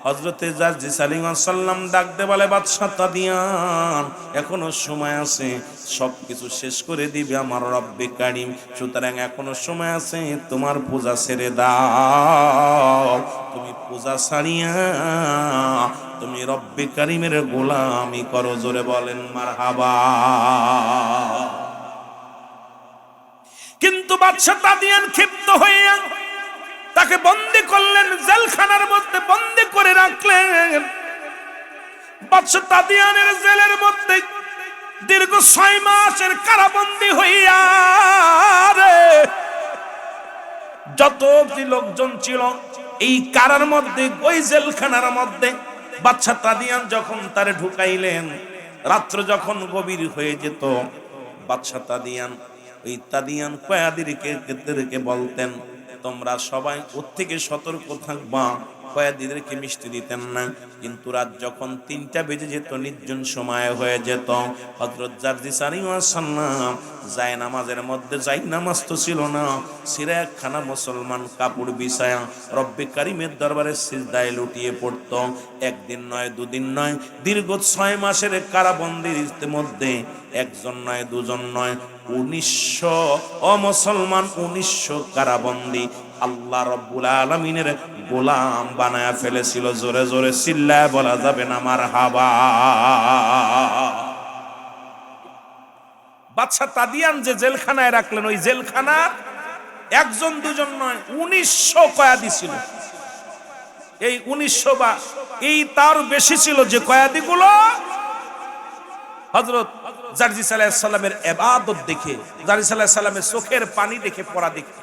হযরতে জারজিস আলাইহিস সালাম ডাকতে বলে, বাদশা তাদিয়ান এখনো সময় আছে, সবকিছু শেষ করে দিবে আমার রব্বে কারীম, সুতরাং এখনো সময় আছে, তোমার পূজা ছেড়ে দাও। তুমি পূজা ছাড়িয়া তুমি রব্বে কারীমের গোলামি করো। জোরে বলেন মারহাবা। কিন্তু বাদশা তাদিয়ান ক্ষিপ্ত হইয়া তাকে বন্দী করলেন, জেলখানার মধ্যে বন্দী করে রাখলেন। বাদশা তাদিয়ানের জেলের মধ্যে দীর্ঘ 6 মাসের কারাবন্দী হইয়া যত লোকজন ছিল এই কারার মধ্যে, ওই জেলখানার মধ্যে বাদশা তাদিয়ান যখন তারে ঢুকাইলেন, রাত্র যখন গভীর হয়ে যেত, বাদশা তাদিয়ান ওই তাদিয়ান কয়েদিদেরকে বলতেন, তোমরা সবাই ওর থেকে সতর্ক থাকবা। কয়েদিদেরকে মিষ্টি দিতেন না। কিন্তু রাত যখন 3টা বেজে যেত, নির্জন সময় হয়ে যেত, হযরত জারজিস আলাইহিস সালাম যায় নামাজের মধ্যে, যাই নামাজ তো ছিল না, সিরা একখানা মুসলমান কাপড় বিছায়া রব্বে কারীমের দরবারে সিজদায় লুটিয়ে পড়তো। একদিন নয়, দুদিন নয়, দীর্ঘ 6 মাসের কারাবন্দির মধ্যে একজন নয়, দুজন নয়, 1900 মুসলমান 1900 কারাবন্দী আল্লাহ রাব্বুল আলামিনের গোলাম বানায়া ফেলেছিল। জোরে জোরে চিল্লায় বলা যাবে না মারহাবা। বাদশা তাদিয়ান যে জেলখানায় রাখলেন, ওই জেলখানা একজন দুজন নয়, 1900 কয়েদি ছিল। এই 1900 বা এই তার বেশি ছিল, যে কয়েদিগুলো হযরত জারজিস আলাইহিস সালামের ইবাদত দেখে, জারজিস আলাইহিস সালামের চোখের পানি দেখে, পড়া দেখে,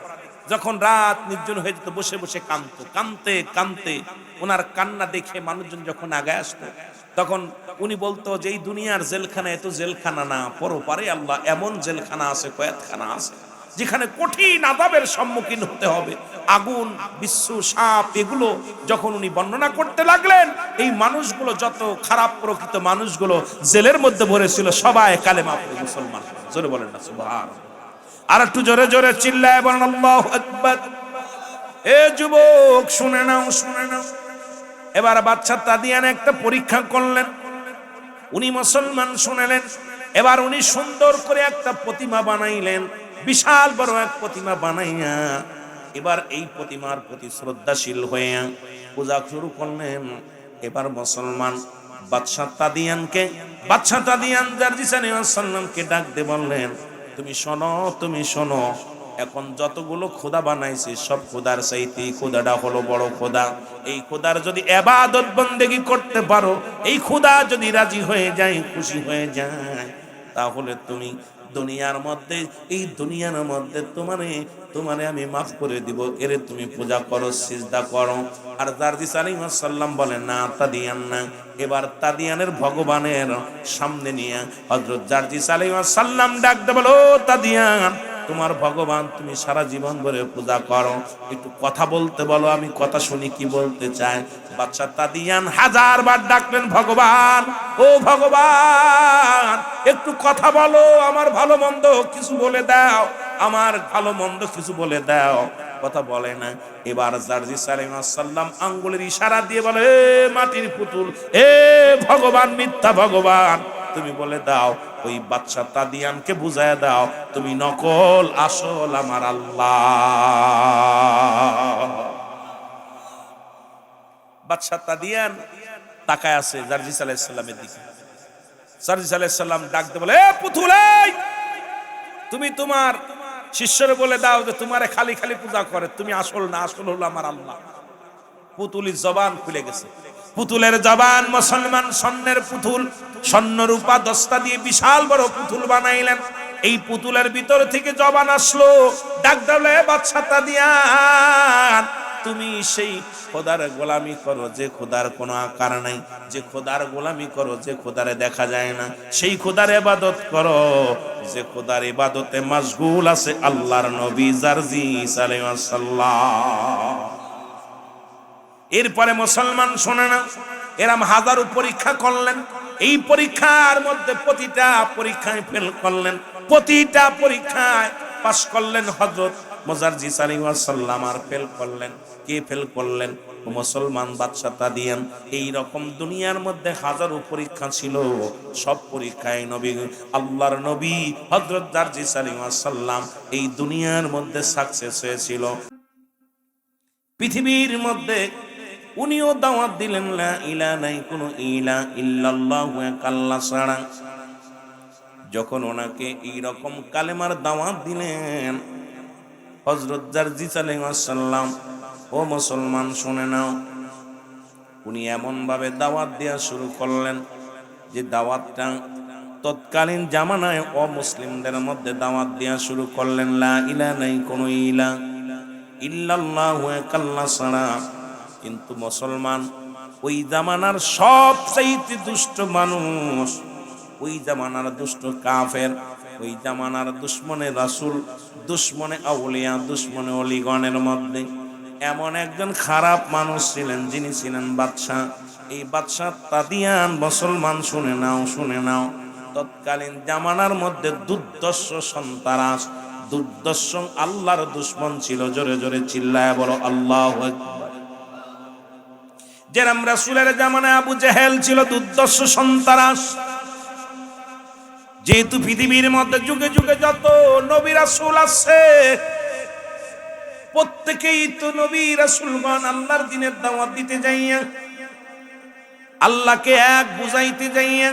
যখন রাত নির্জন হয়ে যেত, বসে বসে কাঁদতো, কাঁদতে কাঁদতে ওনার কান্না দেখে মানুষজন যখন আগায় আসতো, তখন উনি বলতো যে এই দুনিয়ার জেলখানা এত জেলখানা না, পরপারে আল্লাহ এমন জেলখানা আছে, কয়েদখানা আছে, যেখানে কঠিন আযাবের সম্মুখীন হতে হবে, আগুন, বিচ্ছু, সাপ, এগুলো যখন উনি বর্ণনা করতে লাগলেন, এই মানুষগুলো, যত খারাপ প্রকৃত মানুষগুলো জেলের মধ্যে ভরেছিল, সবাই কালেমা পড়ে মুসলমান। জোরে বলেন না সুবহানাল্লাহ। আর একটু জোরে জোরে চিল্লায় বলেন আল্লাহু আকবার। এ যুবক শুনে নাও, শুনে নাও। এবার বাদশা তাদিয়ান একটা পরীক্ষা করলেন, উনি মুসলমান শুনেলেন। এবার উনি সুন্দর করে একটা প্রতিমা বানাইলেন, বিশাল বড় এক প্রতিমা বানাইয়া এবার এই প্রতিমার প্রতি শ্রদ্ধাশীল হয়ে পূজা শুরু করলেন। এবার মুসলমান বাদশা তাদিয়ান জারজিস আলাইহিস সালামকে ডাক দিয়ে বললেন, তুমি শোনো, তুমি শোনো, এখন যতগুলো খোদা বানাইছি সব খোদার চাইতে খোদাটা হলো বড় খোদা। এই খোদার যদি ইবাদত বন্দেগী করতে পারো, এই খোদা যদি রাজি হয়ে যায়, খুশি হয়ে যায়, তাহলে তুমি দুনিয়ার মধ্যে, এই দুনিয়ার মধ্যে তোমারে আমি মাফ করে দিব। এরে তুমি পূজা করো, সিজদা করো। আর জারজিস আলাইহিস সালাম বলেন, না, তাদিয়ান না। এবার তাদিয়ানের ভগবানের সামনে নিয়ে হযরত জারজিস আলাইহিস সালাম ডাক দিয়ে বলো, তাদিয়ান, তোমার ভগবান তুমি সারা জীবন ধরে পূজা করো, একটু কথা বলতে বলো, আমি কথা শুনি কি বলতে চায়। বাদশা তাদিয়ান 1000 বার ডাকলেন, ভগবান, ও ভগবান, একটু কথা বলো, আমার ভালো মন্দ কিছু বলে দাও, আমার ভালো মন্দ কিছু বলে দাও। কথা বলে না। এবার জারজিস আলাইহিস সালাম আঙ্গুলের ইশারা দিয়ে বলে, এ মাটির পুতুল, এ ভগবান, মিথ্যা ভগবান, তুমি বলে দাও, ওই বাদশা তাদিয়ানকে বুঝায় দাও, তুমি নকল, আসল আমার আল্লাহ। বাদশা তাদিয়ান তাকায় আছে জারজিস আলাইহিস সালামের দিকে। জারজিস আলাইহিস সালাম ডাক দিয়ে বলে, এ পুতুল, তুমি তোমার শিষ্যরে বলে দাও যে তোমারে খালি খালি পূজা করে, তুমি আসল না, আসল হলো আমার আল্লাহ। পুতুলের জবান খুলে গেছে। পুতুলের জবান, মুসলমান স্বর্ণের পুতুল, স্বর্ণ রূপা দস্তা দিয়ে বিশাল বড় পুতুল বানাইলেন। এই পুতুলের ভিতর থেকে জবান আসলো, ডাক দিলে, বাদশা তাদিয়ান, তুমি সেই খোদার গোলামি করো যে খোদার কোনো আকার নাই, যে খোদার গোলামি করো যে খোদারে দেখা যায় না, সেই খোদার ইবাদত করো যে খোদার ইবাদতে মশগুল আছে আল্লাহর নবী জারজিস আলাইহিস সালাম। এরপরে মুসলমান শোনে না, এরম 1000 পরীক্ষা করলেন। এই পরীক্ষার মধ্যে প্রতিটা পরীক্ষায় ফেল করলেন, প্রতিটা পরীক্ষায় পাশ করলেন হযরত জারজিস আলাইহিস সালাম, আর ফেল করলেন। কে ফেল করলেন? ও মুসলমান বাদশা তাদিয়ান, এই রকম দুনিয়ার মধ্যে হাজারো পরীক্ষা ছিল, সব পরীক্ষায় নবী আল্লাহর নবী হযরত জারজিস আলাইহিস সালাম এই দুনিয়ার মধ্যে সাকসেস হয়েছিল। পৃথিবীর মধ্যে উনিও দাওয়াত দিলেন লা ইলাহা নাই কোনো ইলা ইল্লাল্লাহু এক আল্লাহ ছাড়া। যখন ওনাকে এইরকম কালেমার দাওয়াত দিলেন হযরত জারজিস আলাইহিস সালাম, ও মুসলমান শুনে নাও, উনি এমন ভাবে দাওয়াত দেওয়া শুরু করলেন যে দাওয়াতটা তৎকালীন জামানায় অমুসলিমদের মধ্যে দাওয়াত দেওয়া শুরু করলেন লা ইলাহা নাই কোনো ইলা ইল্লাল্লাহু এক আল্লাহ ছাড়া। কিন্তু মুসলমান ওই জামানার সবচেয়ে দুষ্ট মানুষ, ওই জামানার দুষ্ট কাফের, ওই জামানার দুশ্মনে রাসূল, দুশ্মনে আউলিয়া, দুশ্মনে অলিগণের মধ্যে এমন একজন খারাপ মানুষ ছিলেন যিনি ছিলেন বাদশাহ। এই বাদশাহ তাদিয়ান মুসলমান শুনে নাও, শুনে নাও, তৎকালীন জামানার মধ্যে দুর্দর্শ সন্তারাস, দুর্দর্শ আল্লাহর দুশ্মন ছিল। জোরে জোরে চিল্লায় বলো আল্লাহু আকবার। যেরকম রাসূলের জামানায় আবু জেহেল ছিল দুর্দর্শ সন্তারাস, যেহেতু পৃথিবীর মধ্যে যুগে যুগে যত নবী রাসূল আছে প্রত্যেকেই তো নবী রাসূলগণ আল্লাহর দ্বীনের দাওয়াত দিতে যাইয়া, আল্লাহকে এক বুঝাইতে যাইয়া।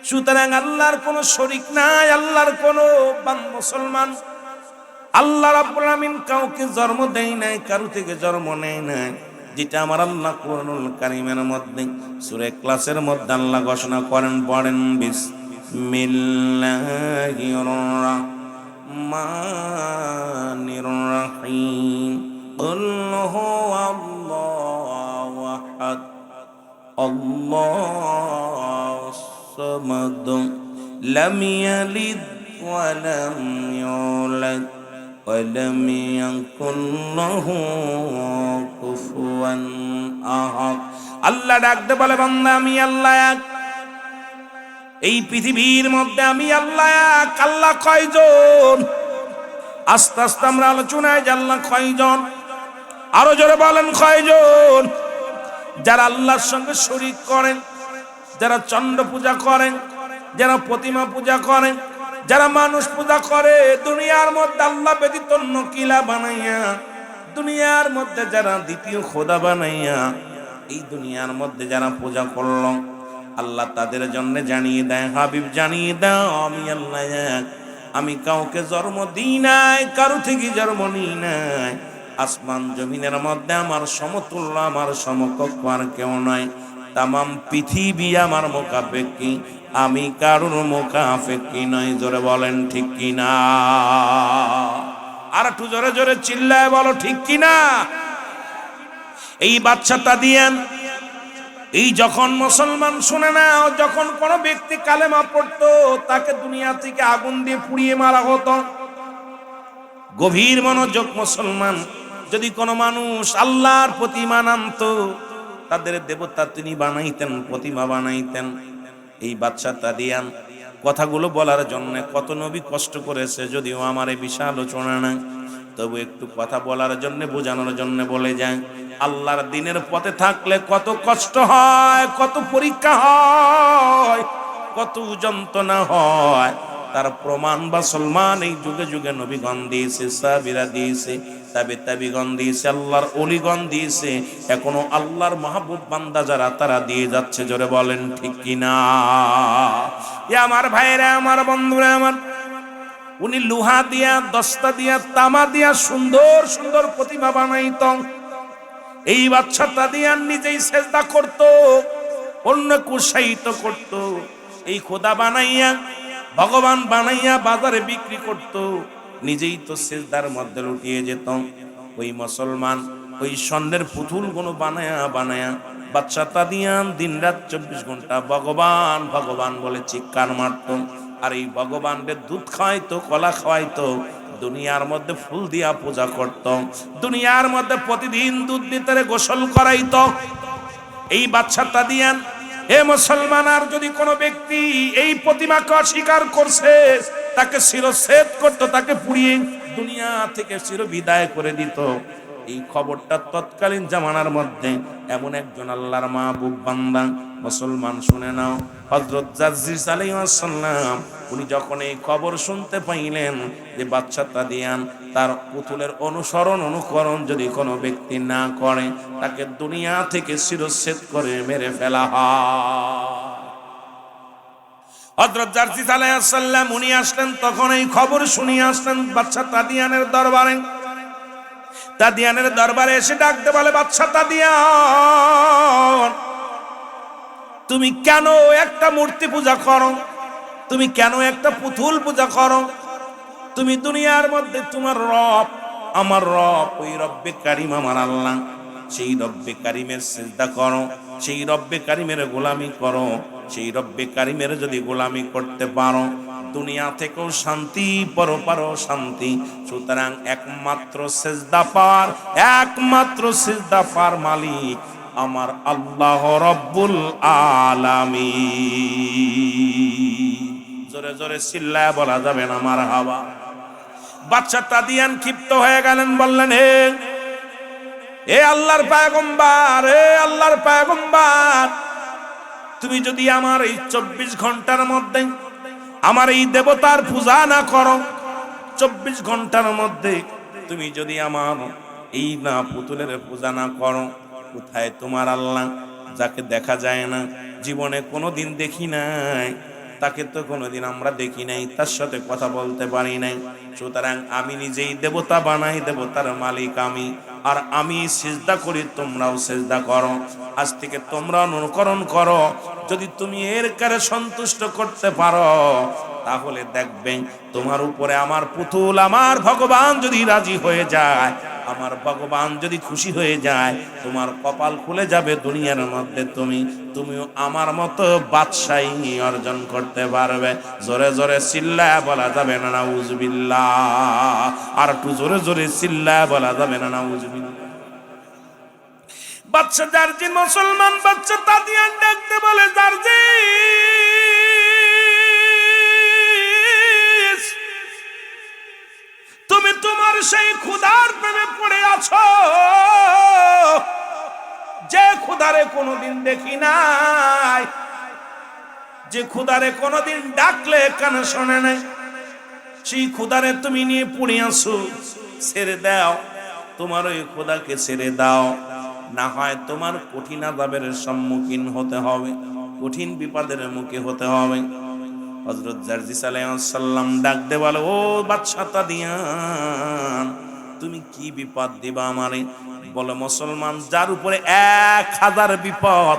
সুতরাং আল্লাহর কোনো শরীক নাই, আল্লাহর কোনো মুসলমান, আল্লাহ রাব্বুল আলামিন কাউকে জন্ম দেয় নাই, কারো থেকে জন্ম নেয় নাই। যেটা আমার আল্লাহ কুরআনুল কারীমের মধ্যে সূরা ইখলাসের মধ্যে আল্লাহ ঘোষণা করেন, পড়েন বিসমিল্লাহির রাহমানির রাহিম কুল হুয়াল্লাহু আহাদ আল্লাহুস সামাদ লাম ইয়ালিদ ওয়া লাম ইউলাদ ওয়া লাম ইয়াকুল লাহু কুফুয়ান আহাদ। আল্লাহ ডাকতে বলে, বান্দা আমি আল্লাহ এক। এই পৃথিবীর মধ্যে আমি আল্লাহ এক। আল্লাহ কয়জন? আস্তে আস্তে আমরা আলোচনায় যে আল্লাহ কয়জন, আরো জোরে বলেন কয়জন? যারা আল্লাহর সঙ্গে শরীক করেন, যারা চন্দ্র পূজা করেন, যারা প্রতিমা পূজা করেন, যারা মানুষ পূজা করে, দুনিয়ার মধ্যে আল্লাহ ব্যতীত অন্য কিলা বানাইয়া, দুনিয়ার মধ্যে যারা দ্বিতীয় খোদা বানাইয়া এই দুনিয়ার মধ্যে যারা পূজা করল, আল্লাহ তাদের জন্য জানিয়ে দেয়, হাবিব জানিয়ে দাও আমি আল্লাহ এক। আমি কাউকে জন্ম দিই নাই, কারো থেকে জন্ম নিই নাই। আসমান জমিনের মধ্যে আমার সমতুল্য, আমার সমকক্ষ আর কেউ নয়। তামাম পৃথিবী আমার মোকাফেক্ষী, আমি কারোর মোকাফেক্ষী নয়। জোরে বলেন ঠিক কিনা? আর একটু জোরে জোরে চিল্লায় বলো ঠিক কিনা? এই বাদশা তাদিয়ান, এই যখন মুসলমান শুনে না, যখন কোন ব্যক্তি কালেমা পড়তো তাকে দুনিয়া থেকে আগুন দিয়ে পুড়িয়ে মারা হতো। গভীর মনোযোগ মুসলমান, যদি কোনো মানুষ আল্লাহর প্রতিমা আনতো, তাদের দেবতা তিনি বানাইতেন, প্রতিমা বানাইতেন। এই বাদশা তাদিয়ান কথাগুলো বলার জন্য কত নবী কষ্ট করেছে, যদিও আমার এই বিশাল আলোচনা না, তবু একটু কথা বলার জন্য, বোঝানোর জন্য বলে যায়। আল্লাহর দ্বীনের পথে থাকলে কত কষ্ট হয়, কত পরীক্ষা হয়, কত যন্ত্রণা হয়, তার প্রমাণ বা সলমান এই যুগে যুগে নবীগণ দিয়েছে, সাহাবীরা দিয়েছে, তাবিগণ দিয়েছে, আল্লাহর ওলিগণ দিয়েছে, এখনো আল্লাহর মাহবুব বান্দা যারা তারা দিয়ে যাচ্ছে। জোরে বলেন ঠিক কিনা? আমার ভাইরা, আমার বন্ধুরা আমার, উনি লোহা দিয়া, দস্তা দিয়া, তামা দিয়া সুন্দর সুন্দর প্রতিমা বানাইত। এই বাদশা তাদিয়ান নিজেই সেজদা করত, অন্যকে উৎসাহিত করত। এই খোদা বানাইয়া, ভগবান বানাইয়া বাজারে বিক্রি করত, নিজেই তো সেজদার মধ্যে লুটিয়ে যেত। ওই মুসলমান ওই স্বর্ণের পুতুল গুলো বানায়া বানায়া বাদশা তাদিয়ান দিন রাত 24 ঘন্টা ভগবান ভগবান বলে চিৎকার মারত। আর এই ভগবানের দুধ খাওয়াইতো, কলা খাওয়াইতো, দুনিয়ার মধ্যে ফুল দিয়া পূজা করত, দুনিয়ার মধ্যে প্রতিদিন দুধ দিতে গোসল করাইত। এই বাদশা তাদিয়ান, হে মুসলমান, আর যদি কোনো ব্যক্তি এই প্রতিমাকে অস্বীকার করছে তাকে শিরচ্ছেদ করত, তাকে পুড়িয়ে দুনিয়া থেকে চির বিদায় করে দিত। এই খবরটা তৎকালীন জামানার মধ্যে এমন একজন আল্লাহর মাহবুব বান্দা মুসলমান শুনে নাও, হযরত জারজিস আলাইহিস সালাম, উনি যখন এই খবর শুনতে পাইলেন যে বাদশা তাদিয়ান তার পুতুলের অনুকরণ যদি কোনো ব্যক্তি না করে তাকে দুনিয়া থেকে শিরচ্ছেদ করে মেরে ফেলা হয়। হযরত জারজিস আলাইহিস সালাম উনি আসলেন, তখন এই খবর শুনিয়ে আসলেন বাদশা তাদিয়ানের দরবারে। তাদিয়ানের দরবারে এসে ডাকতে বলে, বাদশা তাদিয়ান, তুমি কেন একটা মূর্তি পূজা করো? তুমি কেন একটা পুতুল পূজা করো? তুমি দুনিয়ার মধ্যে তোমার রব, আমার রব, ওই রব্বে কারিম আমার আল্লাহ, সেই রব্বে কারিমের সিজদা করো, সেই রব্বে কারিমের গোলামি করো। সেই রব্বে কারিমের যদি গোলামি করতে পারো দুনিয়া থেকেও শান্তি, পরপারও শান্তি। সুতরাং একমাত্র সিজদা পাওয়ার মালিক আমার আল্লাহ রব্বুল আলামিন। জোরে জোরে চিল্লায় বলা যাবে না মারহাবা। বাদশা তাদিয়ান ক্ষিপ্ত হয়ে গেলেন, বললেন, হে আল্লাহর পয়গম্বর, আল্লাহর পয়গম্বর, তুমি যদি আমার এই 24 ঘন্টার মধ্যে আমার এই দেবতার পূজা না করো, 24 ঘন্টার মধ্যে তুমি যদি আমার এই না পুতুলের পূজা না করো, কোথায় তোমার আল্লাহ যাকে দেখা যায় না, জীবনে কোনোদিন দেখি নাই, তাকে তো কোনোদিন আমরা দেখি নাই, তার সাথে কথা বলতে পারি নাই। সুতরাং আমি নিজেই দেবতা বানাই, দেবতার মালিক আমি, আর আমি সিজদা করি, তোমরাও সিজদা করো। আজ থেকে তোমরা অনুকরণ করো। যদি তুমি এর কারে সন্তুষ্ট করতে পারো তাহলে দেখবে তোমার উপরে আমার পুতুল, আমার ভগবান যদি রাজি হয়ে যায়, আমার ভগবান যদি খুশি হয়ে যায়, তোমার কপাল খুলে যাবে। দুনিয়ার মধ্যে তুমিও আমার মতো বাদশাহী অর্জন করতে পারবে। জোরে জোরে চিল্লায় বলা যাবে না নাউজুবিল্লাহ। আর একটু জোরে জোরে চিল্লায় বলা যাবে না নাউজুবিল্লাহ। বাদশা জারজিস, মুসলমান বাদশা তাদিয়ান দেখতে বলে, জারজিস, তুমি তোমার সেই খোদার প্রেমে পড়ে আছো যে খোদারে কোনোদিন দেখি নাই, যে খোদারে কোনোদিন ডাকলে কানে শোনে নাই, সেই খোদারে তুমি নিয়ে পড়ে আছো। ছেড়ে দাও, তোমার ওই খোদাকে ছেড়ে দাও, না হয় তোমার কঠিন আযাবের সম্মুখীন হতে হবে, কঠিন বিপদের মুখে হতে হবে। হযরত জারজিস আলাইহিস সালাম ডাক দে বলে, ও বাদশা তাদিয়ান, তুমি কি বিপদ দিবা আমারে? বলে, মুসলমান যার উপরে 1000 বিপদ,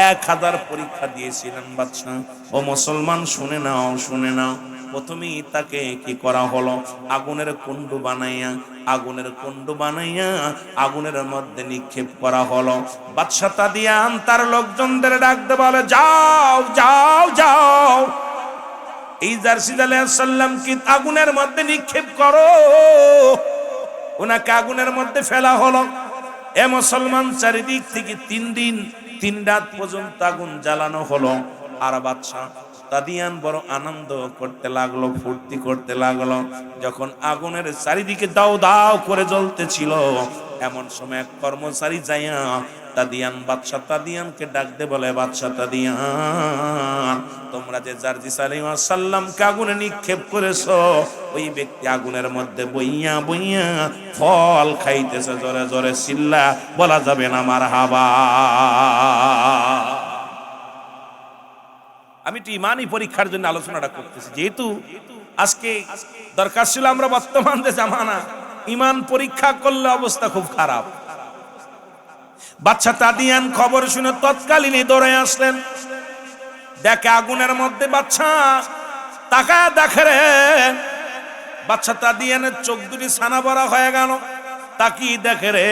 1000 পরীক্ষা দিয়েছিলেন বাদশা, ও মুসলমান শুনে নাও, শুনে নাও। প্রথমেই তাকে কি করা হলো? আগুনের কুণ্ড বানাইয়া আগুনের মধ্যে নিক্ষেপ করা হলো। বাদশা তাদিয়ান তার লোকজনদের ডাকতে বলে, যাও যাও যাও, এই জারজিস আলাইহিস সালাম কি আগুনের মধ্যে নিক্ষেপ করো। ওনাকে আগুনের মধ্যে ফেলা হলো। এ মুসলমান, চারিদিক থেকে 3 দিন 3 রাত পর্যন্ত আগুন জ্বালানো হলো। আর বাদশা তাদিয়ান বড় আনন্দ করতে লাগলো, ফুর্তি করতে লাগলো। যখন আগুনের চারিদিকে দাও দাও করে জ্বলতেছিল, এমন সময় এক কর্মচারী যাইয়া বাদশা তাদিয়ানকে ডাকতে বলে, বাদশা তাদিয়ান, তোমরা যে জারজিস আলাইহিস সালামকে আগুনে নিক্ষেপ করেছো, ওই ব্যক্তি আগুনের মধ্যে বইয়া বইয়া ফল খাইতেছে। জোরে জোরে চিল্লা বলা যাবে না মারহাবা। আমি একটু ইমানি পরীক্ষার জন্য আলোচনাটা করতেছি, যেহেতু আজকে দরকার ছিল, আমরা বর্তমান যে জামানা, ইমান পরীক্ষা করলে অবস্থা খুব খারাপ। বাদশা তাদিয়ান খবর শুনে তৎকালীনই দৌড়ে আসলেন। দেখে আগুনের মধ্যে বাদশা, তাকায় দেখে রে, বাদশা তাদিয়ানের চোখ দুটি ছানা ভরা হয়ে গেল। তাকিয়ে দেখে রে,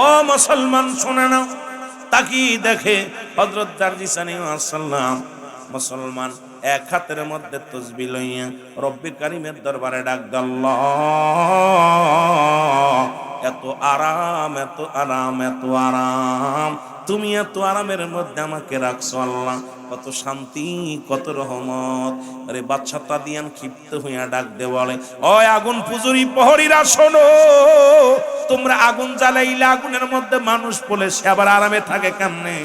ও মুসলমান শুনে নাও, তাকিয়ে দেখে হযরত জারজিস আলাইহিস সালাম মুসলমান এক হাতের মধ্যে তাসবিহ লইয়া রব্বে কারিমের দরবারে ডাক দেয়, আল্লাহ, এত আরাম, এত আরাম, এত আরাম, তুমি এত আরামের মধ্যে আমাকে রাখছো আল্লাহ, কত শান্তি কত রহমত। আরে বাদশা তাদিয়ান ক্ষিপ্ত হইয়া ডাক দে বলে, ওই আগুন পূজুরি প্রহরীরা শোনো, তোমরা আগুন জ্বালাইলে আগুনের মধ্যে মানুষ পড়লে সে আবার আরামে থাকে কেমনে?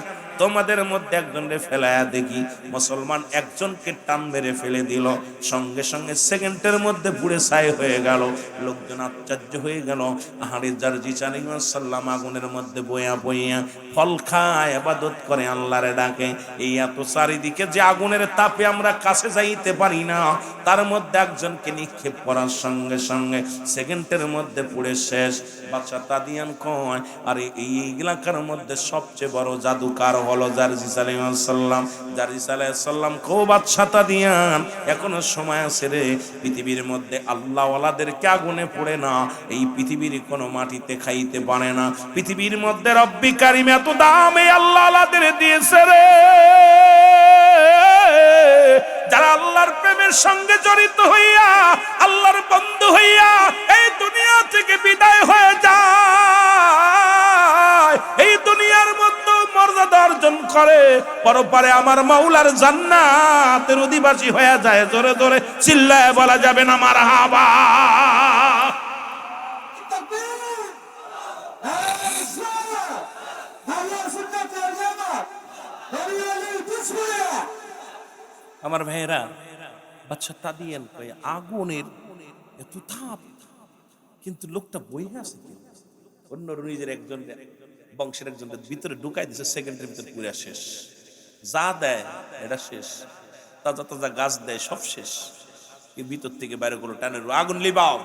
তোমাদের মধ্যে একজনকে ফেলায়া দেখি। মুসলমান একজনকে টান মেরে ফেলে দিল, সঙ্গে সঙ্গে সেকেন্ডের মধ্যে পুড়ে ছাই হয়ে গেল। লোকজন আশ্চর্য হয়ে গেল। আহারে জারজিস আলাইহিস সালাম আগুনের মধ্যে বইয়া বইয়া ফল খায়, ইবাদত করে, আল্লাহরে ডাকে। এই এত চারিদিকে যে আগুনের তাপে আমরা কাছে যাইতে পারি না, তার মধ্যে একজনকে নিক্ষেপ করার সঙ্গে সঙ্গে সেকেন্ডের মধ্যে পুড়ে শেষ। বাদশা তাদিয়ান কয়, আরে এই এলাকার মধ্যে সবচেয়ে বড় জাদুকার হলো জারজিস আলাইহিস সালাম। জারজিস আলাইহিস সালাম কো বাদশা তাদিয়ান, এখনো সময় আছে রে। পৃথিবীর মধ্যে আল্লাহ ওয়ালাদেরকে আগুনে পড়ে না, এই পৃথিবীর কোনো মাটিতে খাইতে পারে না। পৃথিবীর মধ্যে রব্বি কারিম এত দাম এই আল্লাহ ওয়ালাদের দিয়েছে রে, যারা আল্লাহর প্রেমের সঙ্গে জড়িত হইয়া আল্লাহর বন্ধু হইয়া এই দুনিয়া থেকে বিদায় হয়ে যায়, এই দুনিয়ার মধ্যে মর্যাদা অর্জন করে, পরপারে আমার মাওলার জান্নাতের অধিবাসী হয়ে যায়। জোরে জোরে চিল্লায় বলা যাবে না মারহাবা। আমার ভাইয়েরা, বাদশা তাদিয়ান কয় আগুনের এত তাপ, কিন্তু লোকটা বইয়া আছে, অন্য নিজের একজন বংশের একজন ভিতরে ঢুকাই দিছে, সেকেন্ডের ভিতরে পুরা শেষ। যা দেয় এটা শেষ, তাজা তাজা গাছ দেয় সব শেষ। ভিতর থেকে বাইরে করে টানে, আগুন লিবাও,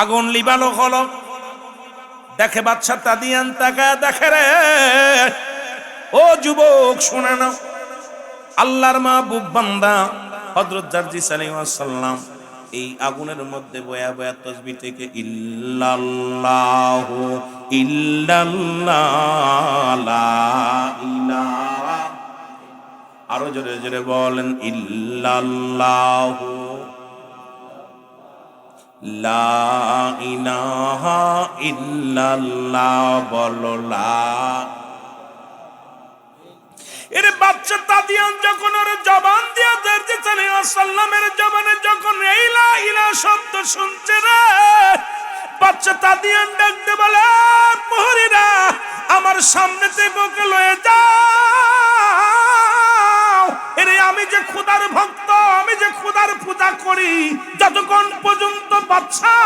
আগুন লিবানো হলো। দেখে বাদশা তাদিয়ান তাকায় দেখে, রে ও যুবক শুনে না, আল্লাহর মাহবুব বান্দা হযরত জারজিস আলাইহিস সালাম এই আগুনের মধ্যে বয়া বয়া তাসবিহ থেকে ইল্লাল্লাহু ইল্লাল্লাহ লা ইলাহা, আরো জোরে জোরে বলেন ইল্লাল্লাহু লা ইলাহা ইল্লাল্লাহ, বলো লা। এর বাদশা তাদিয়ান যখন ওর জবান দিয়া জারজিস আলাইহিস সালামের জবানে যখন এই লা ইলাহা শব্দ শুনছে রে, বাদশা তাদিয়ান ডাকতে বলে, প্রহরীরা আমার সামনে থেকে ওকে লয়ে যাও। এরে আমি যে খোদার ভক্ত, আমি যে খোদার পূজা করি, যতক্ষণ পর্যন্ত বাদশা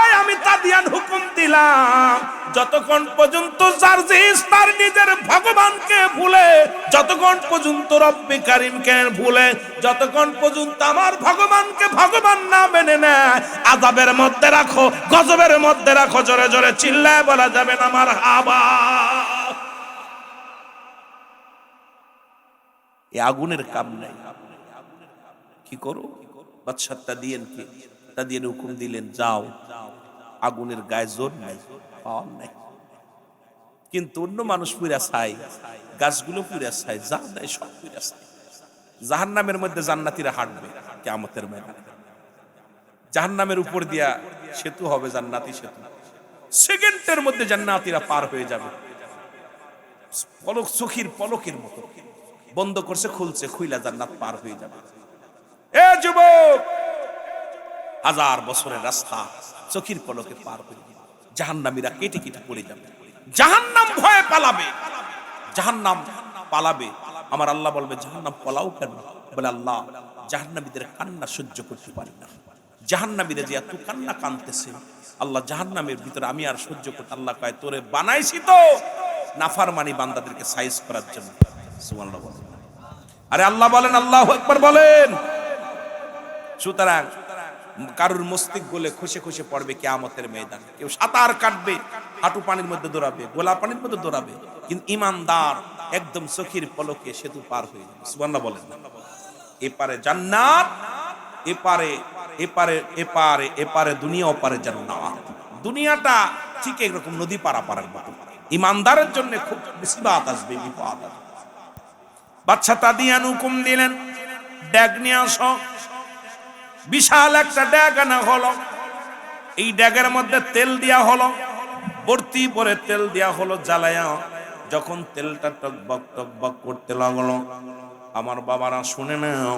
এই আমি তাদিয়ান হুকুম দিলাম, যতক্ষণ পর্যন্ত জারজিস তার নিজের ভগবানকে ভুলে, যতক্ষণ পর্যন্ত রব্বি কারিমকে ভুলে, যতক্ষণ পর্যন্ত আমার ভগবানকে ভগবান না মেনে নেয়, আযাবের মধ্যে রাখো, গজবের মধ্যে রাখো। জোরে জোরে চিল্লায় বলা যাবে না মারহাবা। এই আগুনের কাম নাই, কি করো? বাদশা তাদিয়ান হুকুম দিলেন, যাও। আগুনের গায়ে জোর নাই, পাওয়ার নাই, কিন্তু অন্য মানুষ পুরা ছাই, গাছগুলো পুরা ছাই, যা নাই সব পুরা ছাই। জাহান্নামের মধ্যে জান্নাতীরা হাঁটবে কিয়ামতের ময়দানে, জাহান্নামের উপর দিয়া সেতু হবে, জান্নাতি সেতু। সেকেন্ডের মধ্যে জান্নাতীরা পার হয়ে যাবে, পলক চোখের পলকের মতো, বন্ধ করছে খুলছে, খুইলা জান্নাত পার হয়ে যাবে। এ যুবক, 1000 বছরের রাস্তা চোখের পলকে পার হয়ে যাবে। জাহান্নামীরা কেটে কেটে পড়ে যাবে, জাহান্নাম ভয়ে পালাবে, জাহান্নাম পালাবে। আমার আল্লাহ বলবে, জাহান্নাম পালাও কেন? বলে, আল্লাহ জাহান্নামীদের কান্না সহ্য করতে পারি না, জাহান্নামীরা যে এত কান্না কাঁদতেছে, আল্লাহ জাহান্নামের ভিতরে আমি আর সহ্য করতে। আল্লাহ কয়, তোরে বানাইছি তো নাফরমানি বান্দাদেরকে সাইজ করার জন্য। সুবহানাল্লাহ বলেন। আরে আল্লাহ বলেন, আল্লাহু আকবার বলেন। সুতরাং কারুর মস্তিষ্ক গলে খসে খসে পড়বে কিয়ামতের ময়দানে। কেউ সাঁতার কাটবে, হাঁটু পানির মধ্যে দৌড়াবে, গোলা পানির মধ্যে দৌড়াবে, কিন্তু ইমানদার একদম চোখের পলকে সেতু পার হয়ে যাবে। সুবহানাল্লাহ বলেন। এপারে জান্নাত, এপারে এপারে এপারে এপারে দুনিয়া, ওপারে জান্নাত। দুনিয়াটা ঠিক এরকম নদী পারাপারের মতো, ইমানদারের জন্য খুব মুসিবত আসবে, বিপদ আসবে। বাদশা তাদিয়ান হুকুম দিলেন, ড্যাগ নিয়ে আসো। বিশাল একটা ড্যাগ আনা হলো, এই ড্যাগের মধ্যে তেল দেয়া হলো, ভর্তি করে তেল দেয়া হলো, জ্বালায়া যখন তেলটা টকবক করতে লাগলো, আমার বাবারা শুনে নাও,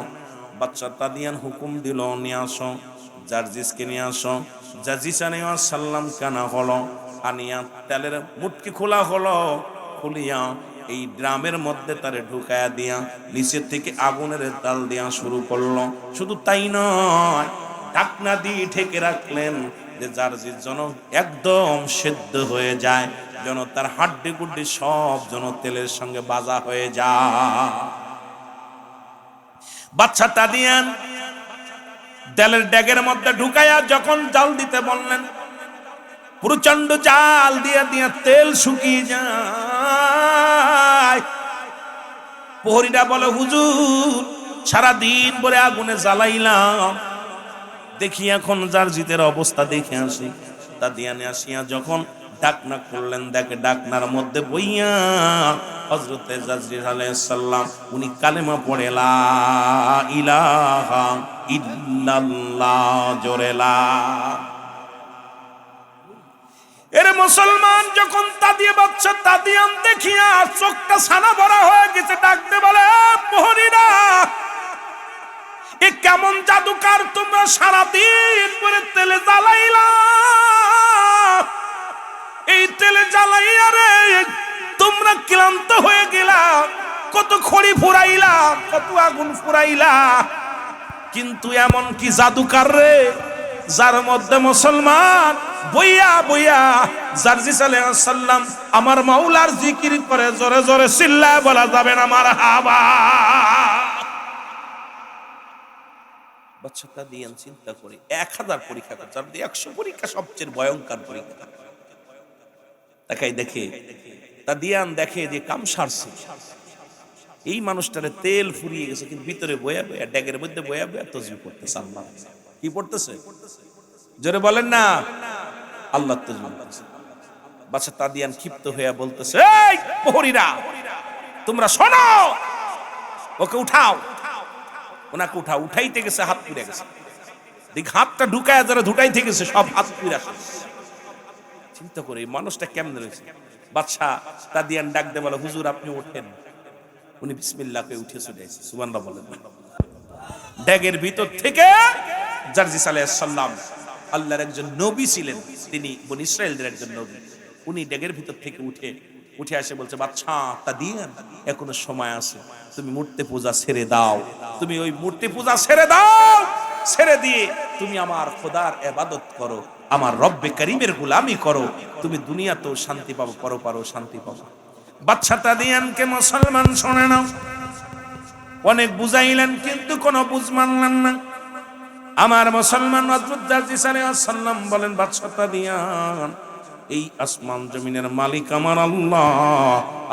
বাচ্চা তাদিয়ান হুকুম দিল, নিয়ে আসো জার্জিসকে, নিয়ে আসো। জার্জিস আলাইহিস সালাম কানা হলো, আনিয়া তেলের মুটকি খোলা হলো, খুলিয়া এই ড্রামের মধ্যে তারে ঢুকায়া দিয়া নিচের থেকে আগুনের তাল দেওয়া শুরু করলো। শুধু তাই নয়, ঢাকনা দিয়ে ঢেকে রাখলেন যে জার্জিস যেন একদম সেদ্ধ হয়ে যায়, যেন তার হাড্ডি গুড্ডি সব যেন তেলের সঙ্গে বাজা হয়ে যায়। বাচ্চা তাদিয়ান তেলের ড্যাগের মধ্যে ঢুকায়া যখন জাল দিতে বললেন, প্রচন্ড জাল দিয়া দিয়া তেল শুকিয়ে যায়। প্রহরীরা বলে, হুজুর সারাদিন পরে আগুনে জ্বালাইলাম, দেখি এখন জার্জিতের অবস্থা দেখে আসি। তাদিয়ানে আসিয়া যখন ডাকনা করলেন, দেখে ডাকনার মধ্যে বইয়া হযরতে জার্জিস আলাইহিস সালাম উনি কালেমা পড়ে লা ইলাহা ইল্লাল্লাহ, জোরে লা। এর মুসলমান যখন তাদিয়া বাচ্চা তাদিয়ান দেখিয়া চোখটা ছানা ভরা হয়ে গেছে, ডাকতে বলে, প্রহরীরা এ কেমন জাদুকার, তোমরা সারাদিন পরে তেলে জ্বালাইলা, এই তেলে জ্বালাইয়া রে তোমরা ক্লান্ত হয়ে গেলা, কত খড়ি ফুরাইলা, কত আগুন ফুরাইলা, কিন্তু এমন কি জাদুকার রে যার মধ্যে মুসলমান বইয়া বইয়া জার্জিস আলাইহিস সালাম আমার মাওলার জিকির করে, জোরে জোরে চিল্লায় বলা যাবে না মারহাবা। বাচ্চাটা দিয়ে চিন্তা করি 1000 পরীক্ষা করে, যার 100 পরীক্ষা সবচেয়ে ভয়ঙ্কর পরীক্ষা। তাকাই দেখে তা দিয়ান দেখে যে কাম সারছে, এই মানুষটারে তেল ফুরিয়ে গেছে, কিন্তু ভিতরে বয়া বয়া ড্যাগের মধ্যে বয়া বয়া তাসবিহ পড়তেছে। আল্লাহ কি পড়তেছে? জোরে বলেন না, আল্লাহ তাসবিহ পড়তেছে। বাচ্চা তাদিয়ান ক্ষিপ্ত হয়ে বলতেছে, এই প্রহরীরা তোমরা শোনো, ওকে উঠাও। ওনাকে উঠাও, উঠাইতে গেছে হাত পুড়ে গেছে, দেখ হাতটা ঢুকায় যারা ঢুকাইতে গেছে সব হাত পুড়ে গেছে। চিন্তা করে এই মানুষটা কেমনে রয়েছে। বাদশা তাদিয়ান ডাক দে বলে, হুজুর আপনি ওঠেন। উনি বিসমিল্লাহ কয়ে উঠে চলে এসেছে। সুবহানাল্লাহ বলেন। ড্যাগের ভিতর থেকে জার্জিস আলাইহিস সালাম আল্লাহর একজন নবী ছিলেন, তিনি বনি ইসরাইলদের একজন নবী। উনি ড্যাগের ভিতর থেকে উঠে আসে বলছে, বাদশা তাদিয়ান এখনো সময় আছে, তুমি মূর্তি পূজা ছেড়ে দাও, তুমি ওই মূর্তি পূজা ছেড়ে দাও, ছেড়ে দিয়ে তুমি আমার খোদার ইবাদত করো, আমার রব্বে করিমের গোলামি করো, তুমি দুনিয়াতেও শান্তি পাবো, পরপারেও শান্তি পাবো। বাদশা তাদিয়ানকে মুসলমান শোনে না, অনেক বুঝাইলেন কিন্তু কোনো বুঝ মানলেন না। আমার মুসলমান হযরত জার্জিস আলাইহিস সালাম বলেন, বাদশা তাদিয়ান এই আসমান জমিনের মালিক আমার আল্লাহ,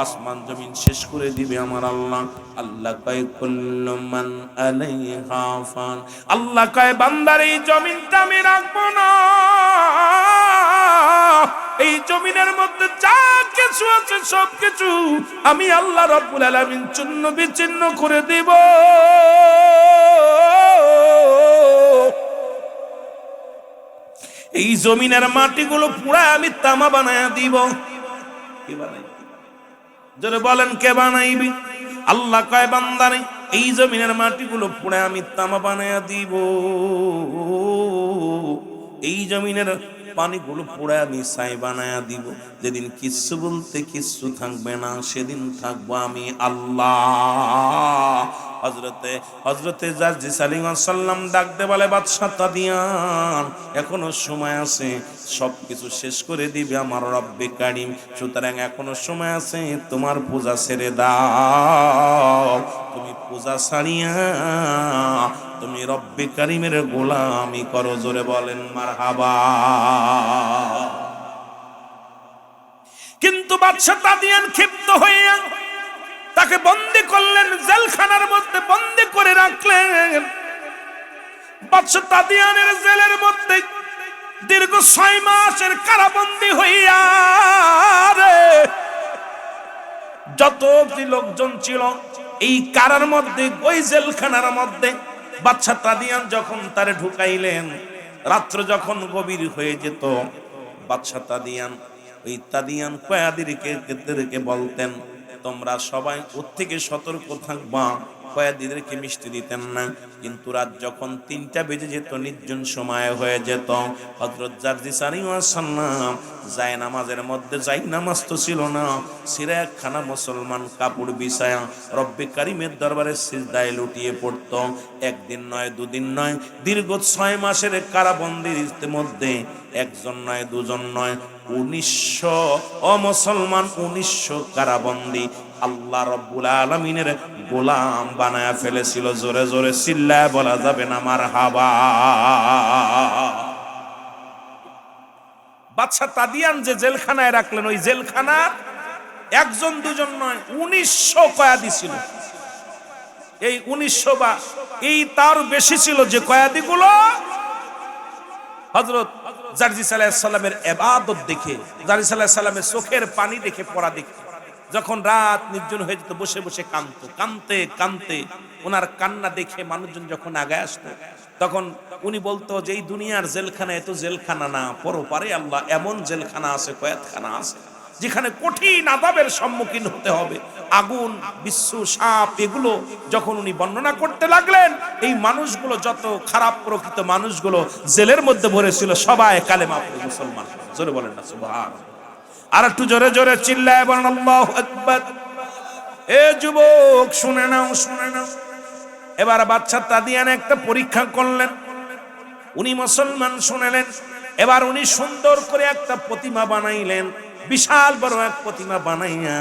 আসমান জমিন শেষ করে দিবে আমার আল্লাহ। আল্লাহ কয় কুল্লু মান আলাইহা ফান, আল্লাহ কয় বান্দার এই জমিনটা আমি রাখবো না, এই জমিনের মধ্যে যা কিছু আছে সবকিছু আমি আল্লাহ রাব্বুল আলামিন চূর্ণ বিচ্ছিন্ন করে দেব। এই জমিনের মাটিগুলো পুরা আমি তামা বানায়া দিব। কে বানাইবে? যারা বলেন কে বানাইবি? আল্লাহ কয় বান্দারে এই জমিনের মাটিগুলো পুরা আমি তামা বানায়া দিব, এই জমিনের পানিগুলো পুরা আমি ছাই বানায়া দিব। যেদিন কিচ্ছু বলতে কিচ্ছু থাকবে না, সেদিন থাকবো আমি আল্লাহ। হযরতে জার্জিস আলাইহিস সালাম ডাকতে বলে, বাদশা তাদিয়ান এখনো সময় আছে, সবকিছু শেষ করে দিবে আমার রব্বে কারীম, সুতরাং এখনো সময় আছে, তোমার পূজা ছেড়ে দাও। তুমি পূজা ছাড়িয়া তুমি রব্বে কারীমের গোলামি করো। জোরে বলেন মারহাবা। কিন্তু বাদশা তাদিয়ান ক্ষিপ্ত হইয়া তাকে বন্দী করলেন, জেলখানার মধ্যে বন্দী করে রাখলেন। বাদশা তাদিয়ানের জেলের মধ্যে দীর্ঘ 6 মাসের কারাবন্দী হইয়া রে যত লোকজন ছিল এই কারার মধ্যে, ওই জেলখানার মধ্যে বাদশা তাদিয়ান যখন তারে ঢুকাইলেন, রাত্র যখন গভীর হয়ে যেত, বাদশা তাদিয়ান ওই কাদিয়ান কয়েদিদেরকে বলতেন, তোমরা সবাই ওর থেকে সতর্ক থাকবা। কয়েদিদেরকে মিষ্টি দিতেন না। কিন্তু রাত যখন 3টা বেজে যেত, নির্জন সময় হয়ে যেত, হযরত জারজিস আলাইহিস সালাম যায় নামাজের মধ্যে, যাই নামাজ তো ছিল না, সিরা একখানা মুসলমান কাপড় বিছায়া রব্বে কারিমের দরবারে সিজদায় লুটিয়ে পড়তো। একদিন নয়, দুদিন নয়, দীর্ঘ 6 মাসের কারাবন্দির মধ্যে একজন নয়, দুজন নয়, 1900 মুসলমান, 1900 কারাবন্দী আল্লাহ রাব্বুল আলামিনের গোলাম বানায়া ফেলেছিল। জোরে জোরে চিল্লায় বলা যাবে না মারহাবা। বাদশা তাদিয়ান যে জেলখানায় রাখলেন, ওই জেলখানা একজন দুজন নয়, 1900 কয়েদি ছিল। এই 1900 বা এই তার বেশি ছিল, যে কয়েদিগুলো হযরত জারজিস আলাইহিস সালামের ইবাদত দেখে, জারজিস আলাইহিস সালামের চোখের পানি দেখে, পড়া দেখে, যখন রাত নির্জন হয়ে যেত, বসে বসে কাঁদতো। কাঁদতে কাঁদতে ওনার কান্না দেখে মানুষজন যখন আগায় আসতো, তখন উনি বলতো যে এই দুনিয়ার জেলখানা এত জেলখানা না, পরপারে আল্লাহ এমন জেলখানা আছে, কয়েদখানা আছে, যেখানে কঠিন আযাবের সম্মুখীন হতে হবে। আগুন, বিচ্ছু, সাপ, এগুলো যখন উনি বর্ণনা করতে লাগলেন, এই মানুষগুলো, যত খারাপ প্রকৃত মানুষগুলো জেলের মধ্যে ভরেছিল, সবাই কালেমা পড়ে মুসলমান। জোরে বলেন না সুবহানাল্লাহ। আর একটু জোরে জোরে চিল্লায় বলেন আল্লাহু আকবার। এ যুবক শুনে নাও, শুনে নাও। এবার বাদশা তাদিয়ান একটা পরীক্ষা করলেন। উনি মুসলমান শুনেলেন। এবার উনি সুন্দর করে একটা প্রতিমা বানাইলেন, বিশাল বড় এক প্রতিমা বানাইয়া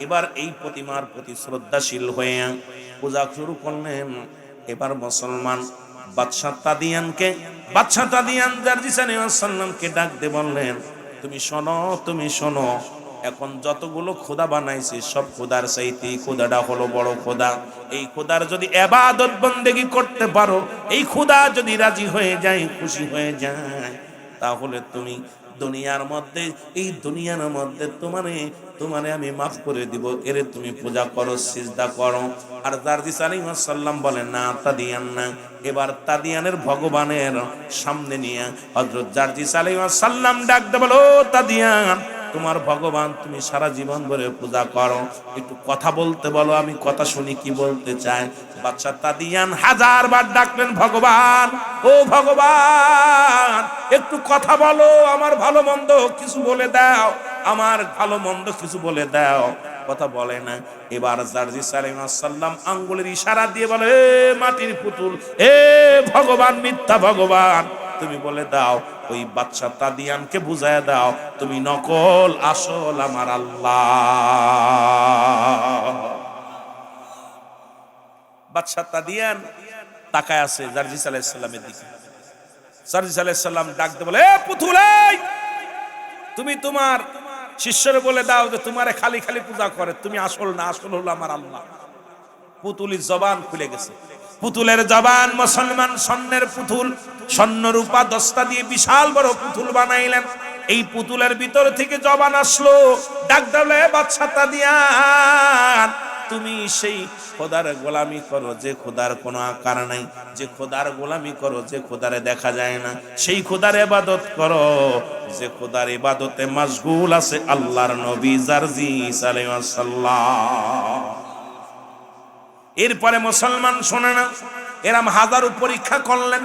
এবার এই প্রতিমার প্রতি শ্রদ্ধাশীল হয়ে পূজা শুরু করলেন। এবার মুসলমান বাদশা তাদিয়ান জারজিস আলাইহিস সালামকে ডাক দিয়ে বললেন, তুমি শোনো, তুমি শোনো, এখন যতগুলো খোদা বানাইছি, সব খোদার চাইতে খোদাটা হলো বড় খোদা। এই খোদার যদি ইবাদত বন্দেগী করতে পারো, এই খোদা যদি রাজি হয়ে যায়, খুশি হয়ে যায়, তাহলে তুমি দুনিয়ার মধ্যে, এই দুনিয়ার মধ্যে তোমারে আমি মাফ করে দিব। এরে তুমি পূজা করো, সিজদা করো। আর জারজিস আলাইহিস সালাম বলেন, না, তাদিয়ান না। এবার তাদিয়ানের ভগবানের সামনে নিয়ে হযরত জারজিস আলাইহিস সালাম ডাক দিয়ে বলো, তাদিয়ান, তোমার ভগবান তুমি সারা জীবন ধরে পূজা করো, একটু কথা বলতে বলো, আমি কথা শুনি কি বলতে চাই। বাদশা তাদিয়ান 1000 বার ডাকলেন, ভগবান, ও ভগবান, একটু কথা বলো, আমার ভালো মন্দ কিছু বলে দাও, আমার ভালো মন্দ কিছু বলে দাও। কথা বলে না। এবার জারজিস আলাইহিস সালাম আঙ্গুলের ইশারা দিয়ে বলে, এ মাটির পুতুল, এ ভগবান, মিথ্যা ভগবান, তুমি বলে দাও, ওই বাদশা তাদিয়ানকে বুঝায় দাও, তুমি নকল, আসল আমার আল্লাহ। বাদশা তাদিয়ান তাকায় আছে জারজিস আলাইহিস সালামের দিকে। জারজিস আলাইহিস সালাম ডাক দিয়ে বলে, এ পুতুল, তুমি তোমার শিষ্যরে বলে দাও যে তোমারে খালি খালি পূজা করে, তুমি আসল না, আসল হলো আমার আল্লাহ। পুতুলের জবান খুলে গেছে। পুতুলের জবান, মুসলমান স্বর্ণের পুতুল, স্বর্ণ রূপা দস্তা দিয়ে বিশাল বড় পুতুল বানাইলেন। এই পুতুলের ভিতর থেকে জবান আসলো, ডাক দিলে, বাদশা তাদিয়ান, তুমি সেই খোদার গোলামি করো যে খোদার কোনো আকার নাই, যে খোদার গোলামি করো যে খোদারে দেখা যায় না, সেই খোদার ইবাদত করো যে খোদার ইবাদতে মশগুল আছে আল্লাহর নবী জারজিস আলাইহিস সালাম। এরপরে মুসলমান শোনে না, এরম 1000 পরীক্ষা করলেন।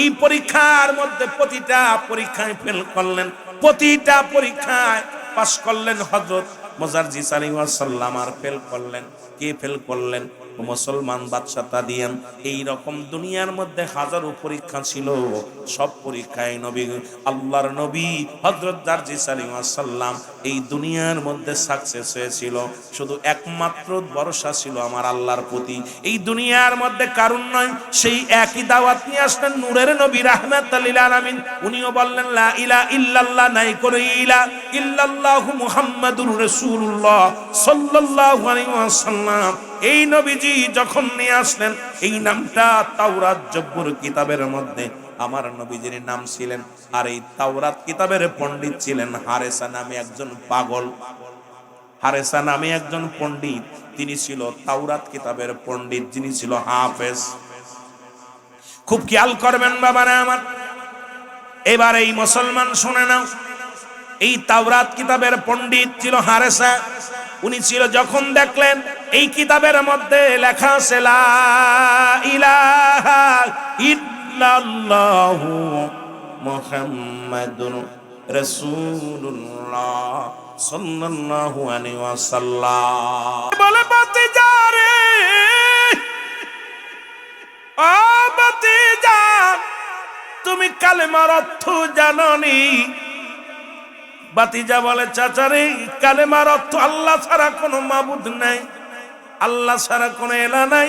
এই পরীক্ষার মধ্যে প্রতিটা পরীক্ষায় ফেল করলেন, প্রতিটা পরীক্ষায় পাশ করলেন হযরত জারজিস আলাইহিস সালাম, আর ফেল করলেন। কে ফেল করলেন? মুসলমান বাদশা তাদিয়ান। এই রকম দুনিয়ার মধ্যে 1000 পরীক্ষা ছিল, সব পরীক্ষায় নবী, আল্লাহর নবী হযরত জারজিস আলাইহিস সালাম এই দুনিয়ার মধ্যে সাকসেস হয়েছিল। শুধু একমাত্র ভরসা ছিল আমার আল্লাহর প্রতি। এই দুনিয়ার মধ্যে কারণ নয়, সেই একই দাওয়াত নিয়ে আসলেন নূরের নবী রাহমাতাল লিল আলামিন। উনিও বললেন, লা ইলাহা ইল্লাল্লাহ, নাই করে ইলাহা ইল্লাল্লাহু মুহাম্মাদুর রাসূলুল্লাহ সাল্লাল্লাহু আলাইহি ওয়াসাল্লাম। এই নবীজি যখন নিয়ে আসলেন, এই নামটা তাওরাত জব্বুর কিতাবের মধ্যে আমার নবীজির নাম ছিলেন। আর এই তাওরাত কিতাবের পণ্ডিত ছিলেন হারেসা নামে একজন পাগল। হারেসা নামে একজন পণ্ডিত, তিনি ছিল তাওরাত কিতাবের পণ্ডিত, যিনি ছিল হাফেজ। খুব খেয়াল করবেন বাবারা আমার। এবার এই মুসলমান শুনে নাও, এই তাওরাত কিতাবের পণ্ডিত ছিল হারেসা। উনি ছিল যখন দেখলেন এই কিতাবের মধ্যে লেখা আছে লা ইলাহা ইল্লাল্লাহু মুহাম্মাদুর রাসূলুল্লাহ সাল্লাল্লাহু আলাইহি ওয়াসাল্লাম বলে বাতিজা রে, ও বাতিজা, তুমি কালেমার অর্থ জাননি? বাতিজা বলে চাচা রে, কালেমার অর্থ আল্লাহ ছাড়া কোনো মাবুদ নাই, আল্লাহ ছাড়া কোনো এলা নাই,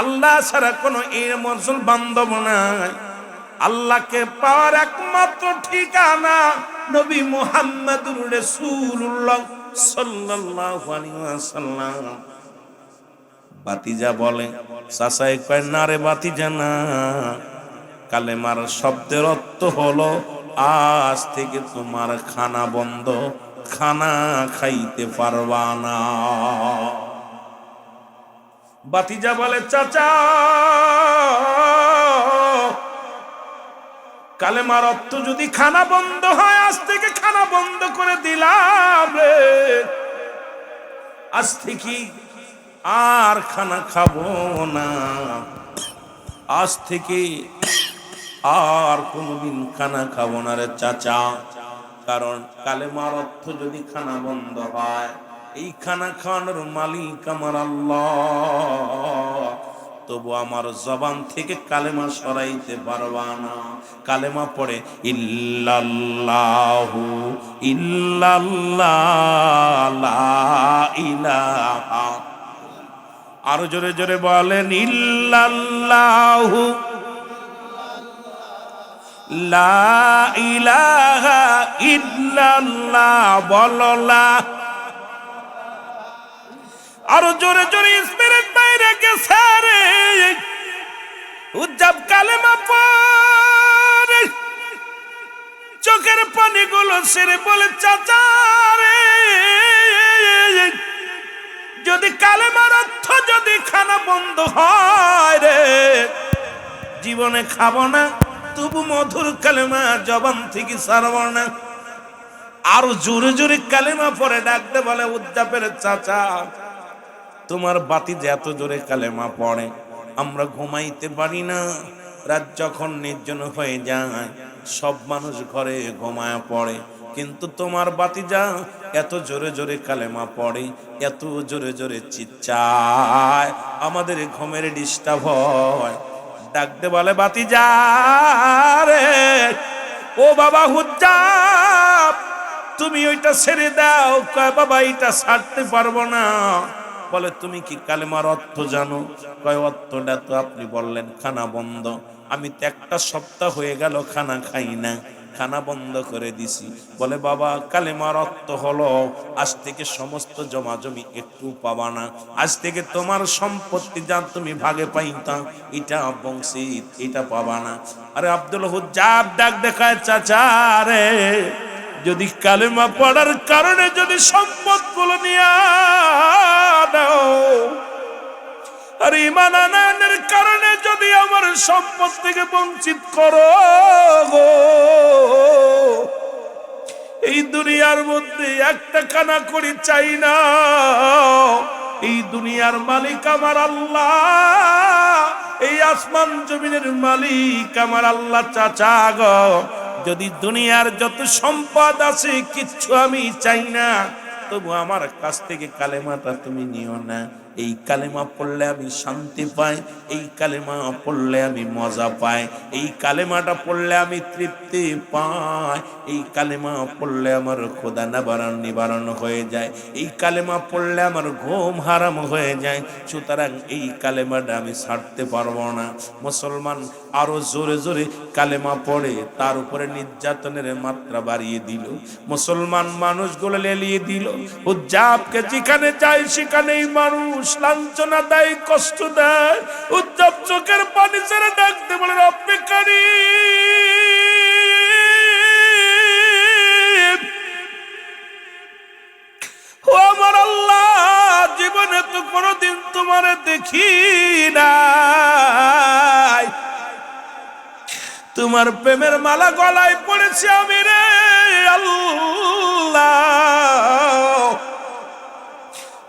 আল্লাহ ছাড়া কোনো এর মুসল বান্ধব নাই। আল্লাহকে পাওয়ার একমাত্র ঠিকানা নবী মুহাম্মদুর রাসূলুল্লাহ সাল্লাল্লাহু আলাইহি ওয়াসাল্লাম। বাতিজা বলে চাচাই কয় না রে বাতিজা না, কালেমার শব্দের অর্থ হলো আজ থেকে তোমার খানা বন্ধ, খানা খাইতে পারবা না। বাতিজা বলে চাচা, কালেমার অর্থ যদি খানা বন্ধ হয়, আজ থেকে খানা বন্ধ করে দিলাম রে, আজ থেকে আর খানা খাবো না, আজ থেকে আর কোনদিন খানা খাবো না রে চাচা। কারণ কালেমার অর্থ যদি খানা বন্ধ হয়, এই খানা খাওয়ানোর মালিক আমার আল্লাহ, তবু আমার জবান থেকে কালেমা সরাইতে পারবা না। কালেমা পড়ে ইল্লাল্লাহু ইল্লাল্লাহ লা ইলাহা, আরো জোরে জোরে বলেন ইল্লাল্লাহু লা ইলাহা ইল্লাল্লাহ, বললা আরো জোরে জোরে, স্পিরিট বাইরে গেছে রে। উজ্জাব কালেমা পড়ে চোখের পানিগুলো সেরে বলে চাচা রে, যদি কালেমার অর্থ যদি খানা বন্ধ হয় রে, জীবনে খাবো না, তবু মধুর কালেমা জবান থেকে ছাড়ব না। আর জোরে জোরে কালেমা পরে ডাকতে বলে উজ্জাবের চাচা, তোমার বাতি যে এত জোরে কালেমা পড়ে আমরা ঘুমাইতে পারি না। রাত যখন নির্জন হয়ে যায় সব মানুষ ঘরে ঘুমায় পড়ে, কিন্তু তোমার বাতিজা এত জোরে জোরে কালেমা পড়ে, এত জোরে জোরে চিৎচায়, আমাদের ঘুমের ডিস্টার্ব হয়। ডাকতে বলে বাতিজা রে, ও বাবা হুজ্জাব, তুমি ওইটা ছেড়ে দাও। কয় বাবা এটা ছাড়তে পারবো না। বলে তুমি কি কালেমার অর্থ জানো? কয় অর্থটা তো আপনি বললেন খানা বন্ধ, আমি তো একটা সপ্তাহ হয়ে গেল খানা খাই না, খানা বন্ধ করে দিছি। বলে বাবা কালেমার অর্থ হলো আজ থেকে সমস্ত জমাজমি একটু পাবা না, আজ থেকে তোমার সম্পত্তি যা তুমি ভাগে পাইতা এটা বংশী এটা পাবা না। আরে আব্দুল হুজ্জাব ডাক দেখায় চাচা রে, যদি কালেমা পড়ার কারণে যদি সম্পদ গুলো নিয়ে দাও, আর ঈমান আনার কারণে যদি আমার সম্পদ থেকে বঞ্চিত করো গো, এই দুনিয়ার মধ্যে একটা খানা করি চাই না। এই দুনিয়ার মালিক আমার আল্লাহ, এই আসমান জমিনের মালিক আমার আল্লাহ। চাচা গো, যদি দুনিয়ার যত সম্পদ আছে কিচ্ছু আমি চাই না, তবু আমার কাছ থেকে কালেমাটা তুমি নিও না। এই কালেমা পড়লে আমি শান্তি পাই, এই কালেমা পড়লে আমি মজা পাই, এই কালেমাটা পড়লে আমি তৃপ্তি পাই, এই কালেমা পড়লে আমার খোদা নিবারণ হয়ে যায়, এই কালেমা পড়লে আমার ঘুম হারাম হয়ে যায়। সুতরাং এই কালেমাটা আমি ছাড়তে পারবো না। মুসলমান আরো জোরে জোরে কালেমা পড়ে তার উপরে নির্যাতনের মাত্রা বাড়িয়ে দিল, মুসলমান মানুষগুলো লেলিয়ে দিল। উজ্জাবকে যেখানে যায় সেখানেই মানুষ লাঞ্ছনা দেয়, কষ্ট দেয়। উজ্জাব চোখের পানি ছেড়ে ডাকতে বলে রব্বে কারীম, ও আমার আল্লাহ, জীবনে তো কোনোদিন তোমারে দেখি নাই, তোমার প্রেমের মালা গলায় পড়েছি আমি রে আল্লাহ। আল্লাহ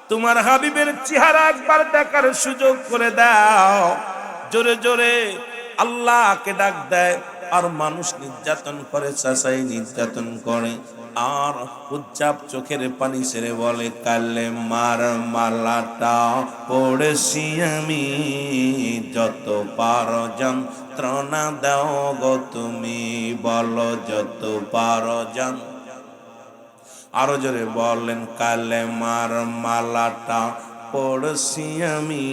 তোমার হাবিবের চেহারা একবার দেখার সুযোগ করে দাও। জোরে জোরে আল্লাহকে ডাক দেয়। আর মানুষ নির্যাতন করে, চাচাই নির্যাতন করে, আর উজ্জাব চোখের পানি ছেড়ে বলে কালে মার মালাটা পড়েছি আমি, যত পারো যন্ত্রণা দাও গো তুমি, বলো যত পারো যন্ত্রণা। আরো জোরে বলেন কালে মার মালাটা পড়ছি আমি,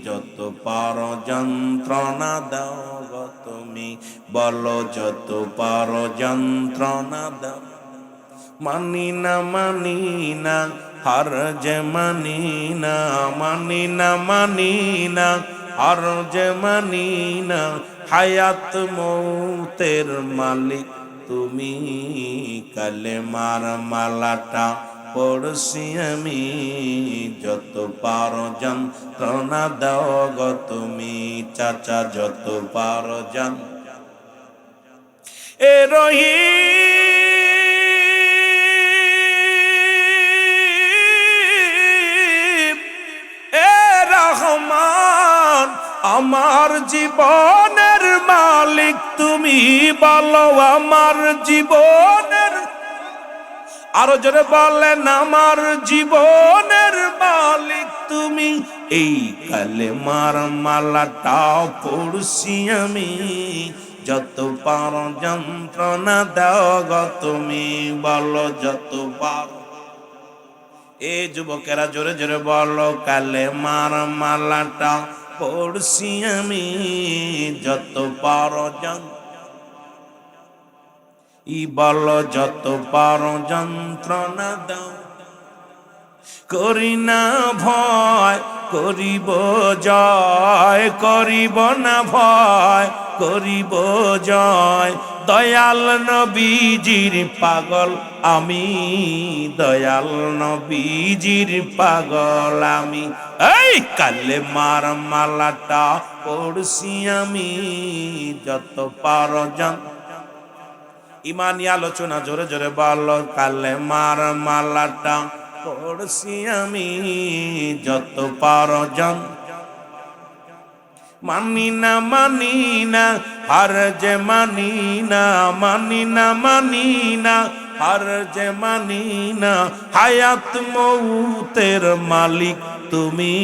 যত পারো যন্ত্রণা দাও গো তুমি, বলো যত পারো যন্ত্রণা দাও। মানি না হার যে মানি না, মানি না হার যে মানি না, হায়াত মৌতের মালিক তুমি, কালেমার মালাটা পড়ছি আমি, যত পারো যন্ত্রণা দাও গো তুমি, চাচা যত পারো যন্ত্রণা। এ রহিম এ রহমান, আমার জীবনের মালিক তুমি, বলো আমার জীবনের। আরো জোরে বলেন আমার জীবনের মালিক তুমি, এই কালেমার মালাটা পড়ছি আমি, যত পারো যন্ত্রণা দাও গো তুমি, বলো যত পারো। এ যুবকেরা জোরে জোরে বলো কালেমার মালাটা পড়ছি আমি, যত পারো ই বলো যত পারো যন্ত্রণা দাও। করি না ভয় করিব জয়, করিব না ভয় করিব জয়, দয়াল নবীজির পাগল আমি, দয়াল নবীজির পাগল আমি। এই কালেমার মালাটা পড়ছি আমি, যত পারো ইমানি আলোচনা জোরে জোরে বলো কালেমার মালাটা পড়ছি আমি, যত পারো মানি না হার যে মানি না, মানি না হার যে মানি না, হায়াত মৌতের মালিক তুমি,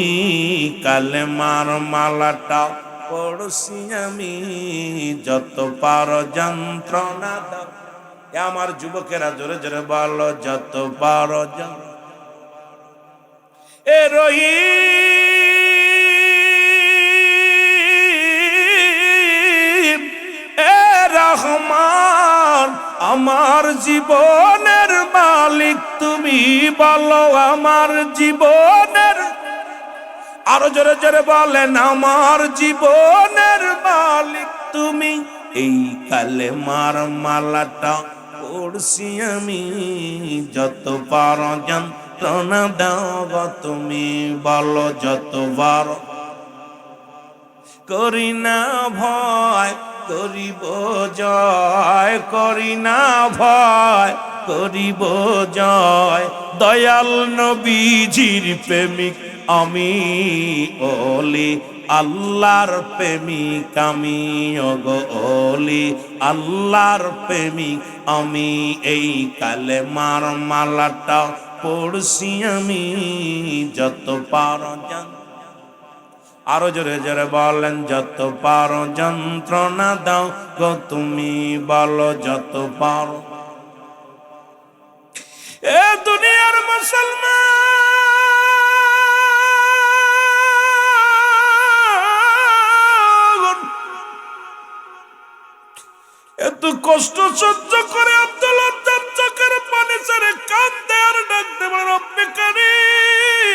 কালেমার মালাটা পড়ছি আমি, যত পারো যন্ত্রণা দাও। আমার যুবকেরা জোরে জোরে বলো যত পারো এ রহিম এ রহমান, আমার জীবনের মালিক তুমি, বলো আমার জীবনের। আরো জোরে জোরে বলেন আমার জীবনের মালিক তুমি, এই কালেমার মালাটা পড়ছি আমি, যত পারো যন্ত্রণা দাও গো তুমি, বলো যত পারো। করি না ভয় করিব জয়, করি না ভয় করিব জয়, দয়াল নবীজির প্রেমিক আমি, ওলি আল্লাহর প্রেমিক আমি, ওগো ওলি আল্লাহর প্রেমিক আমি, এই কালেমার মালাটা পড়ছি আমি, যত পারো আরো জোরে জোরে বলেন যত পারো যন্ত্রণা দাও গো তুমি, বলো যত পারো। এ দুনিয়ার মুসলমান এত কষ্ট সহ্য করে আব্দুল লজ্জার চোখের পানি ছেড়ে কাঁদতে আর ডাকতে পারে রব্বে কারীম,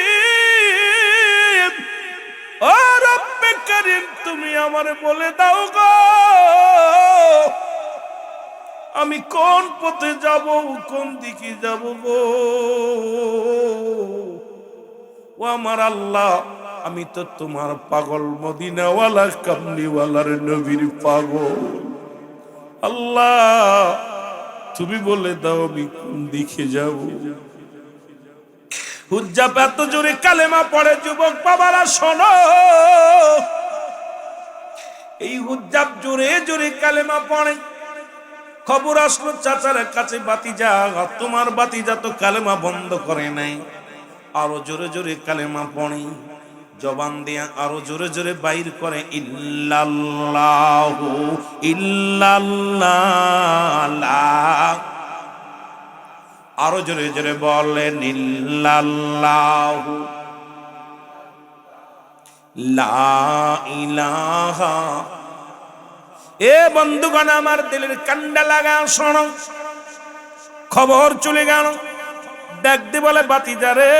ও রব্বে কারীম তুমি আমারে বলে দাও গো আমি কোন পথে যাব, কোন দিকে যাব গো। ও আমার আল্লাহ আমি তো তোমার পাগল, মদিনাওয়ালা কামলিওয়ালার নবীর পাগল। আল্লাহ তুমি বলে দাও আমি কোন দিকে যাব। হুজ্জাব এত জোরে কালেমা পড়ে, যুবক বাবারা শোনো, এই হুজ্জাব জোরে জোরে কালেমা পড়ে। খবর আসলো চাচার কাছে, বাতিজা তোমার বাতিজা তো কালেমা বন্ধ করে নাই, আরো জোরে জোরে কালেমা পড়ে। জবান দিয়া আরো জোরে জোরে বাইর করে ইল্লাল্লাহু ইল্লাল্লাহ, আরো জোরে জোরে বলেন ইল্লাল্লাহু লা ইলাহা। এ বন্ধুগণ, আমার দিলের কান্ডা লাগা শোনো, খবর চলে গেল। ডাকতে বলে বাতিজা রে,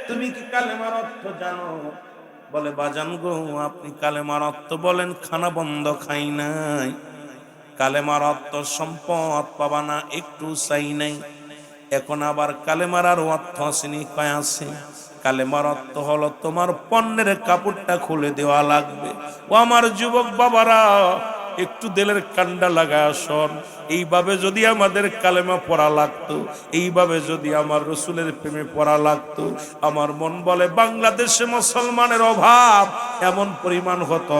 তুমি কি কালেমার অর্থ জানো? বলে বাজান গো, আপনি কালেমার অর্থ বলেন, খানা বন্ধ খাই নাই। কালেমার অর্থ সম্পদ পাবা না একটু চাই নাই। এখন আবার কালেমার আর অর্থ আসেনি, কয় আছে। কালেমার অর্থ হলো তোমার পণ্যের কাপড়টা খুলে দেওয়া লাগবে। ও আমার যুবক বাবারা, একটু দিলের কান্ডা লাগায় শোন, এইভাবে যদি আমাদের কালেমা পড়া লাগতো, এইভাবে যদি আমার রসুলের প্রেমে পড়া লাগতো, আমার মন বলে বাংলাদেশে মুসলমানের অভাব এমন পরিমাণ হতো,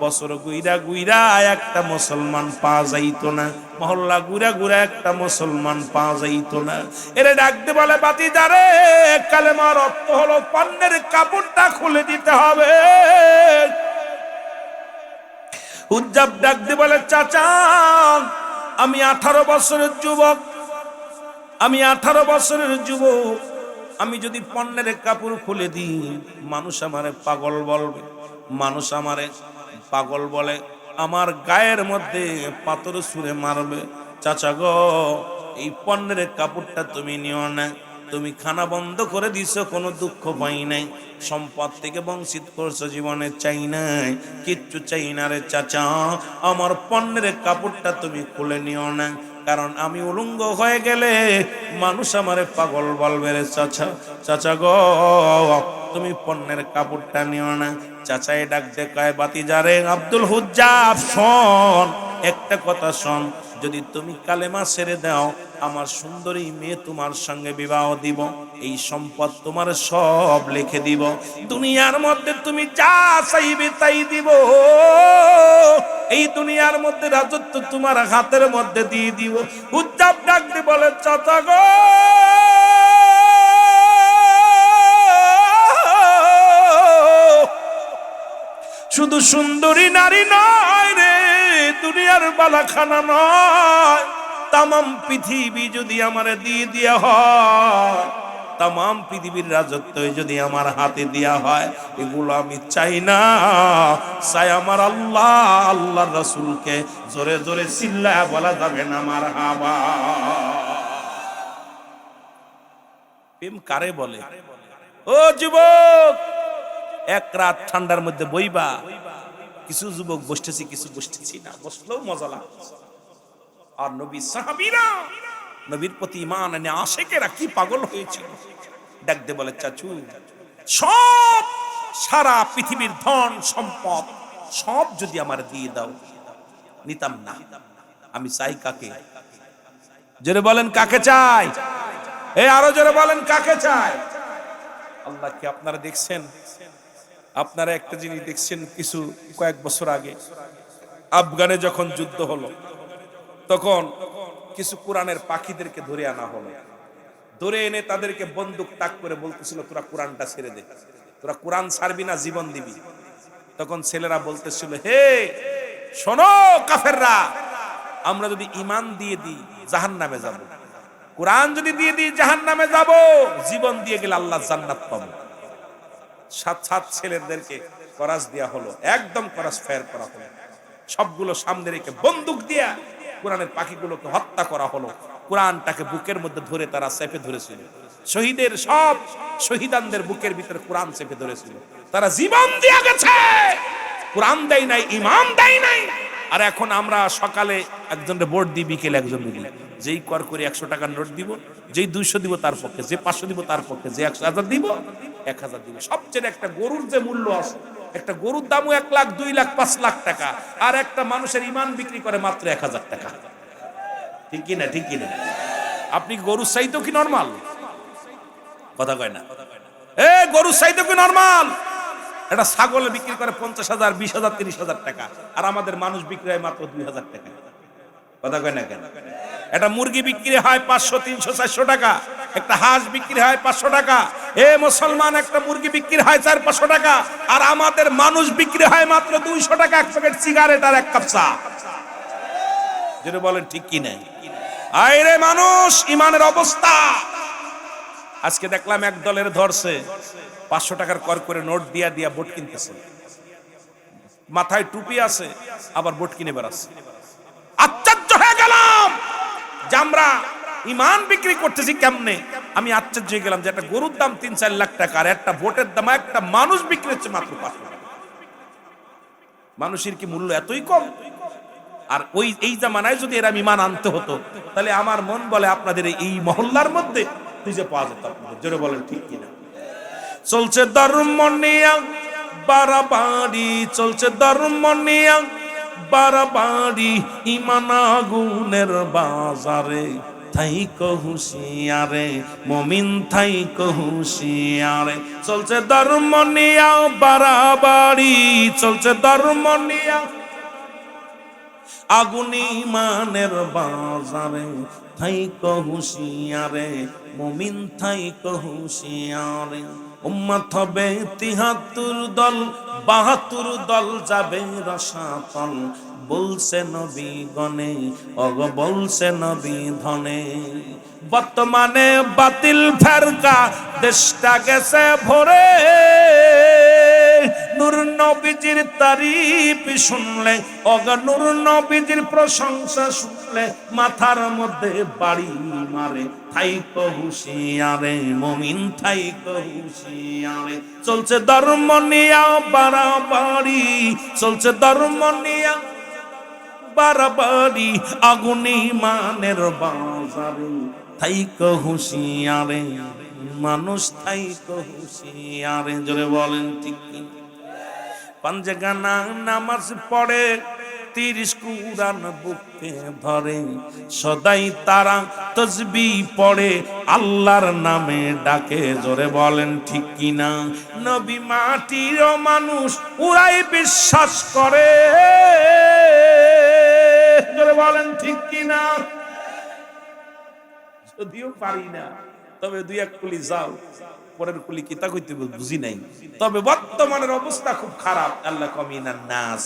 বছর গুইরা গুইরা একটা মুসলমান পাওয়া যাইতো না, মহল্লা গুড়া গুড়া একটা মুসলমান পাওয়া যাইতো না। এরে ডাকতে বলে বাতিজারে, কালেমার অর্থ হলো পণ্যের কাপড়টা খুলে দিতে হবে। হুজ্জাব ডাকতে বলে চাচা, আমি 18 বছরের যুবক, আমি 18 বছরের যুবক, আমি যদি পণ্যের কাপড় খুলে দিই মানুষ আমারে পাগল বলবে, মানুষ আমারে পাগল বলে আমার গায়ের মধ্যে পাথর ছুঁড়ে মারবে। চাচা গো, এই পণ্যের কাপড়টা তুমি নিও না, তুমি খানা বন্ধ করে দিছো, কোনো দুঃখ পাই নাই, সম্পদ থেকে বঞ্চিত করছো, জীবনে চাই নাই, কিচ্ছু চাই না রে চাচা, আমার পণ্যের কাপড়টা তুমি খুলে নিও না, কারণ আমি উলঙ্গ হয়ে গেলে মানুষ আমারে পাগল বলবে রে চাচা। চাচা গো, তুমি পণ্যের কাপড়টা নিও না। চাচাই ডাকতে কয় বাতিজারে আব্দুল হুজ্জাব শোন, একটা কথা শোন, যদি তুমি কালেমা ছেড়ে দাও আমার সুন্দরী মেয়ে তোমার সঙ্গে বিবাহ দিব, এই সম্পদ তোমার সব লিখে দিব, দুনিয়ার মধ্যে তুমি যা চাইবে তাই দিব, এই দুনিয়ার মধ্যে রাজত্ব তোমার হাতের মধ্যে দিয়ে দিব। হুজ্জাব ডাকতে বলে চাচা গো, শুধু সুন্দরী নারী নয় রে, দুনিয়ার বালাখানা নয়, তামাম পৃথিবী যদি আমার দিয়ে দেয়া হয়, তামাম পৃথিবীর রাজত্ব যদি আমার হাতে দেয়া হয়, এগুলো আমি চাই না, চাই আমার আল্লাহ, আল্লাহর রাসূলকে। জোরে জোরে চিল্লায়া বলা যাবে না মারহাবা। প্রেম কারে বলে? ও যুবক, এক রাত ঠান্ডার মধ্যে বইবা, কিছু যুবক বসতেছি, কিছু বসতেছি না, বসলেও মজা লাগছে। আর নবী সাহাবীরা, নবীর প্রতি ঈমান এনে আশিকেরা কি পাগল হয়েছিল। ডাকতে বলে চাচু, সব সারা পৃথিবীর ধন সম্পদ সব যদি আমার দিয়ে দাও নিতাম না, আমি চাই কাকে? জোরে বলেন কাকে চাই? আরো জোরে বলেন কাকে চাই? আল্লাহকে আপনারা দেখছেন? আপনারা একটা জিনিস দেখছেন, কিছু কয়েক বছর আগে আফগানে যখন যুদ্ধ হলো, তখন কিছু কোরআনের পাখিদেরকে ধরে আনা হলো, ধরে এনে তাদেরকে বন্দুক তাক করে বলতেছিল তোরা কোরআনটা ছেড়ে দে, তোরা কোরআন ছাড়বি না জীবন দিবি। তখন ছেলেরা বলতেছিল, হে শোনো কাফেররা, আমরা যদি ঈমান দিয়ে দিই জাহান্নামে যাব, কোরআন যদি দিয়ে দিই জাহান্নামে যাব, জীবন দিয়ে গেলে আল্লাহ জান্নাত পাবো। সাত সাত ছেলেদেরকে করাস দেয়া হলো, একদম করাস ফায়ার করা হলো, সবগুলো সামনে রেখে বন্দুক দিয়া কোরআনের পাখিগুলোকে হত্যা করা হলো। কোরআনটাকে বুকের মধ্যে ধরে তারা চেপে ধরেছিল, শহীদের সব শহীদানদের বুকের ভিতরে কোরআন চেপে ধরেছিল, তারা জীবন দিয়ে গেছে, কোরআন দেয় নাই, ঈমান দেয় নাই। আর এখন আমরা সকালে একজনের ভোট দিই, বিকেলে একজনকে দিই, যেই কর করে 100 টাকার নোট দিব, যেই 200 দিব তার পক্ষে, যে 500 দিব তার পক্ষে, যে 1000 দিব 1000 দিব। সবচেয়ে একটা গরুর যে মূল্য আছে, একটা গরুর দামও 1 লাখ 2 লাখ 5 লাখ টাকা, আর একটা মানুষের ঈমান বিক্রি করে মাত্র 1000 টাকা। ঠিক কিনা, ঠিক কিনা? আপনি গরুর চাইতেও কি নরমাল? কথা কয় না। গরুর চাইতেও কি নরমাল? এটা ছাগল বিক্রি করে 50,000, 20,000, 30,000 টাকা, আর আমাদের মানুষ বিক্রি হয় মাত্র 2,000 টাকা। কথা কয় না কেন? একটা মুরগি বিক্রি হয় 500, 300, 400 টাকা, একটা হাঁস বিক্রি হয় 500 টাকা। মুসলমান, একটা মুরগি বিক্রি হয় 400-500 টাকা, আর আমাদের মানুষ বিক্রি হয় মাত্র 200 টাকা, এক প্যাকেট সিগারেট আর এক কাপ চা। যেটা বলেন ঠিক কি নাই? আইরে মানুষ, ইমানের অবস্থা। আজকে দেখলাম এক দলের ধরছে 500 টাকার কর করে নোট দিয়া দিয়া ভোট কিনতেছে, মাথায় টুপি আছে, আবার ভোট কিনে বেড়াচ্ছে। আশ্চর্য হয়ে গেলাম যে আমরা ইমান বিক্রি করতেছি কেমনে। আমি আশ্চর্য হয়ে গেলাম যে একটা গরুর দাম 3-4 লাখ টাকা, আর একটা ভোটের দাম একটা মানুষ বিক্রি হচ্ছে মাত্র 500 টাকা। মানুষের কি মূল্য এতই কম? আর এই জামানায় যদি এরা ইমান আনতে হতো, তাহলে আমার মন বলে আপনাদের এই মহল্লার মধ্যে খুঁজে পাওয়া যেত। আপনাদের জোরে বলেন ঠিক কিনা? চলছে ধর্ম নিয়া বাড়াবাড়ি, চলছে ধর্ম নিয়া বাড়াবাড়ি, ইমান আগুনের বাজারে, থাইকো হুঁশিয়ারে মুমিন, থাইকো হুঁশিয়ারে। চলছে ধর্ম নিয়া বাড়াবাড়ি, চলছে ধর্ম নিয়া আগুন ইমানের বাজারে, থাইকো হুঁশিয়ারে মুমিন, থাইকো হুঁশিয়ারে। উম্মত হবে 73 দল, 72 দল যাবে রসাতল, বলছে নবী গণে, অগ বলছে নবী ধনে। বর্তমানে বাতিল ফেরকা দেশটা গেছে ভরে, নূর নবীজির তারিফ শুনলে, অগ নূর নবীজির প্রশংসা শুনলে মাথার মধ্যে বাড়ি মারে, থাইকো হুঁশিয়ারে মুমিন, থাইকো হুঁশিয়ারে। চলছে ধর্ম নিয়া বাড়াবাড়ি, চলছে ধর্ম নিয়া বাড়াবাড়ি, আগুন ইমানের বাজারে, থাইকো হুঁশিয়ারে মানুষ, থাইকো হুঁশিয়ারে। জোরে বলেন ঠিক কি? পাঞ্জেগানা নামাজ পড়ে, 30 কুরআন বুকে ধরে, সদাই তারা তসবিহ পড়ে, আল্লাহর নামে ডাকে। জোরে বলেন ঠিক কিনা? নবী মাটির মানুষ, ওরাই বিশ্বাস করে। জোরে বলেন ঠিক কিনা? যদিও পারি না, তবে 2-1 কুলি যাও, পরের কুলি কি তা কইতে বুঝি নাই। তবে বর্তমানের অবস্থা খুব খারাপ। আল্লাহ কমিনান নাস,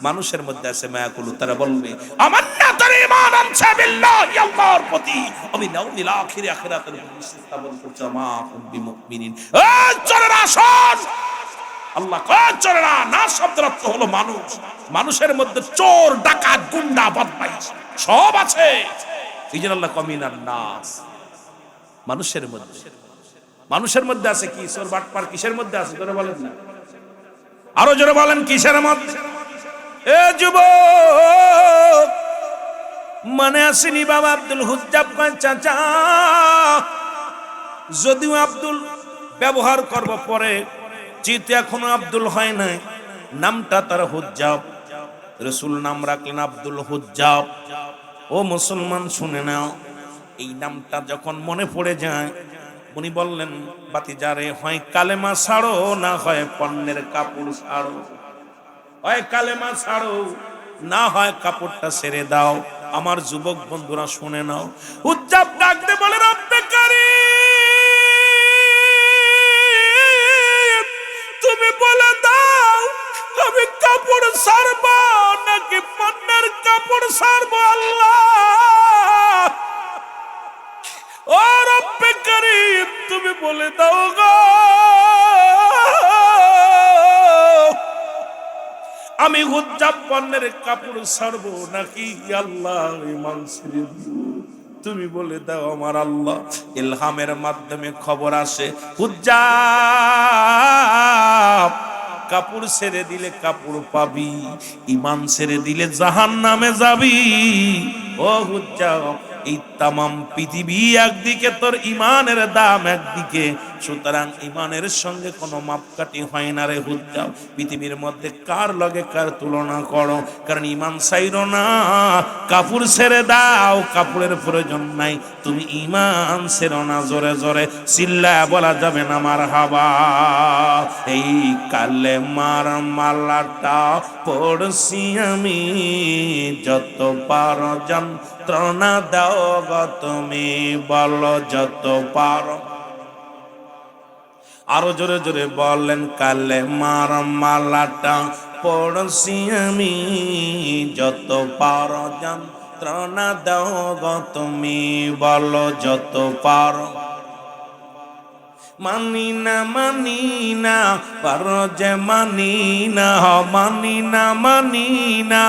মানুষের মধ্যে আছে মায়াকুল, তারা বলবে আমান্না তার ঈমান আনছে বিল্লাহি, আল্লাহর প্রতি, আমি নাউলিল আখির আখিরাতের প্রতি স্থাপন করছে, মা হুম বিমুমিনিন। এই চোরেরা শোন, আল্লাহ কয় চোরেরা, না শব্দের অর্থ হলো মানুষ। মানুষের মধ্যে চোর, ডাকাত, গুন্ডা, বদমাইশ সব আছে। এই জন্য আল্লাহ কমিনান নাস, মানুষের মধ্যে, মানুষের মধ্যে আছে কি চোর বাটপার? কিসের মধ্যে আছে জোরে বলেন না, আরো জোরে বলেন কিসের মধ্যে? যুবক মানে আসেনি বাবা আব্দুল হুজ্জাব কয় চাচা, যদিও আব্দুল ব্যবহার করব পরে, চিতে এখনো আব্দুল হয় নাই, নামটা তার হুজ্জাব, রাসূল নাম রাখলেন আব্দুল হুজ্জাব। ও মুসলমান শুনে নাও, এই নামটা যখন মনে পড়ে যায়, উনি বললেন বাতিজারে, হয় কালেমা ছাড়ো, না হয় পণ্যের কাপড় ছাড়ো। হয় কালেমা ছাড়ো, না হয় কাপড়টা ছেড়ে দাও। আমার যুবক বন্ধুরা শুনে নাও, হুজ্জাব ডাকতে বলে রব্বে কারীম, তুমি বলে দাও আমি কাপড় ছাড়বো নাকি পণ্যের কাপড় ছাড়বো। আল্লাহ, ও রব্বে কারীম, তুমি বলে দাও গো, আমি হুজ্জাব পণ্যের কাপড় ছাড়বো নাকি আল্লাহ ঈমান ছেড়ে দিব। তুমি বলে দাও আমার আল্লাহ। ইলহামের মাধ্যমে খবর আসে, হুজ্জাব কাপড় ছেড়ে দিলে কাপড় পাবি, ঈমান ছেড়ে দিলে জাহান্নামে যাবি। ও হুজ্জাব, এই তামাম পৃথিবী একদিকে, তোর ঈমানের দাম একদিকে, সুতরাং ইমানের সঙ্গে কোনো মাপকাঠি হয় না রে হুজ্জা। পৃথিবীর মধ্যে কার লগে কার তুলনা করো, কারণ ইমান চাইরো না, কাপড় ছেড়ে দাও, কাপড়ের প্রয়োজন নাই, তুমি ইমান ছেড়ো না। জোরে জোরে চিল্লা বলা যাবে না মারহাবা। এই কালে মার মালাটা পড়ছি আমি, যত পারো যন্ত্রণা দাও গো তুমি, বলো যত পারো। আরো জোরে জোরে বলেন, কালে মার মালাটা পড়ছি আমি, যত পারো যন্ত্রণা দাও গো তুমি, বলো যত পারো। মানি না পারো যে মানি না, মানি না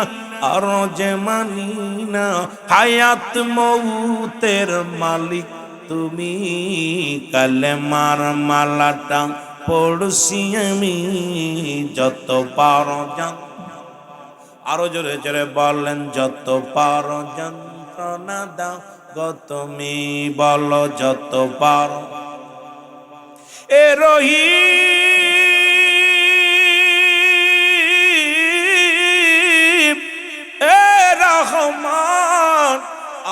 আরো যে মানি না, হায়াত মৌতের মালিক তুমি, কালেমার মালাটা পড়ছি আমি, যত পারো আরো জোরে জোরে বলেন, যত পারো যন্ত্রণা দাও গো তুমি, বলো যত পারো। এ রহিম, এ রহমান,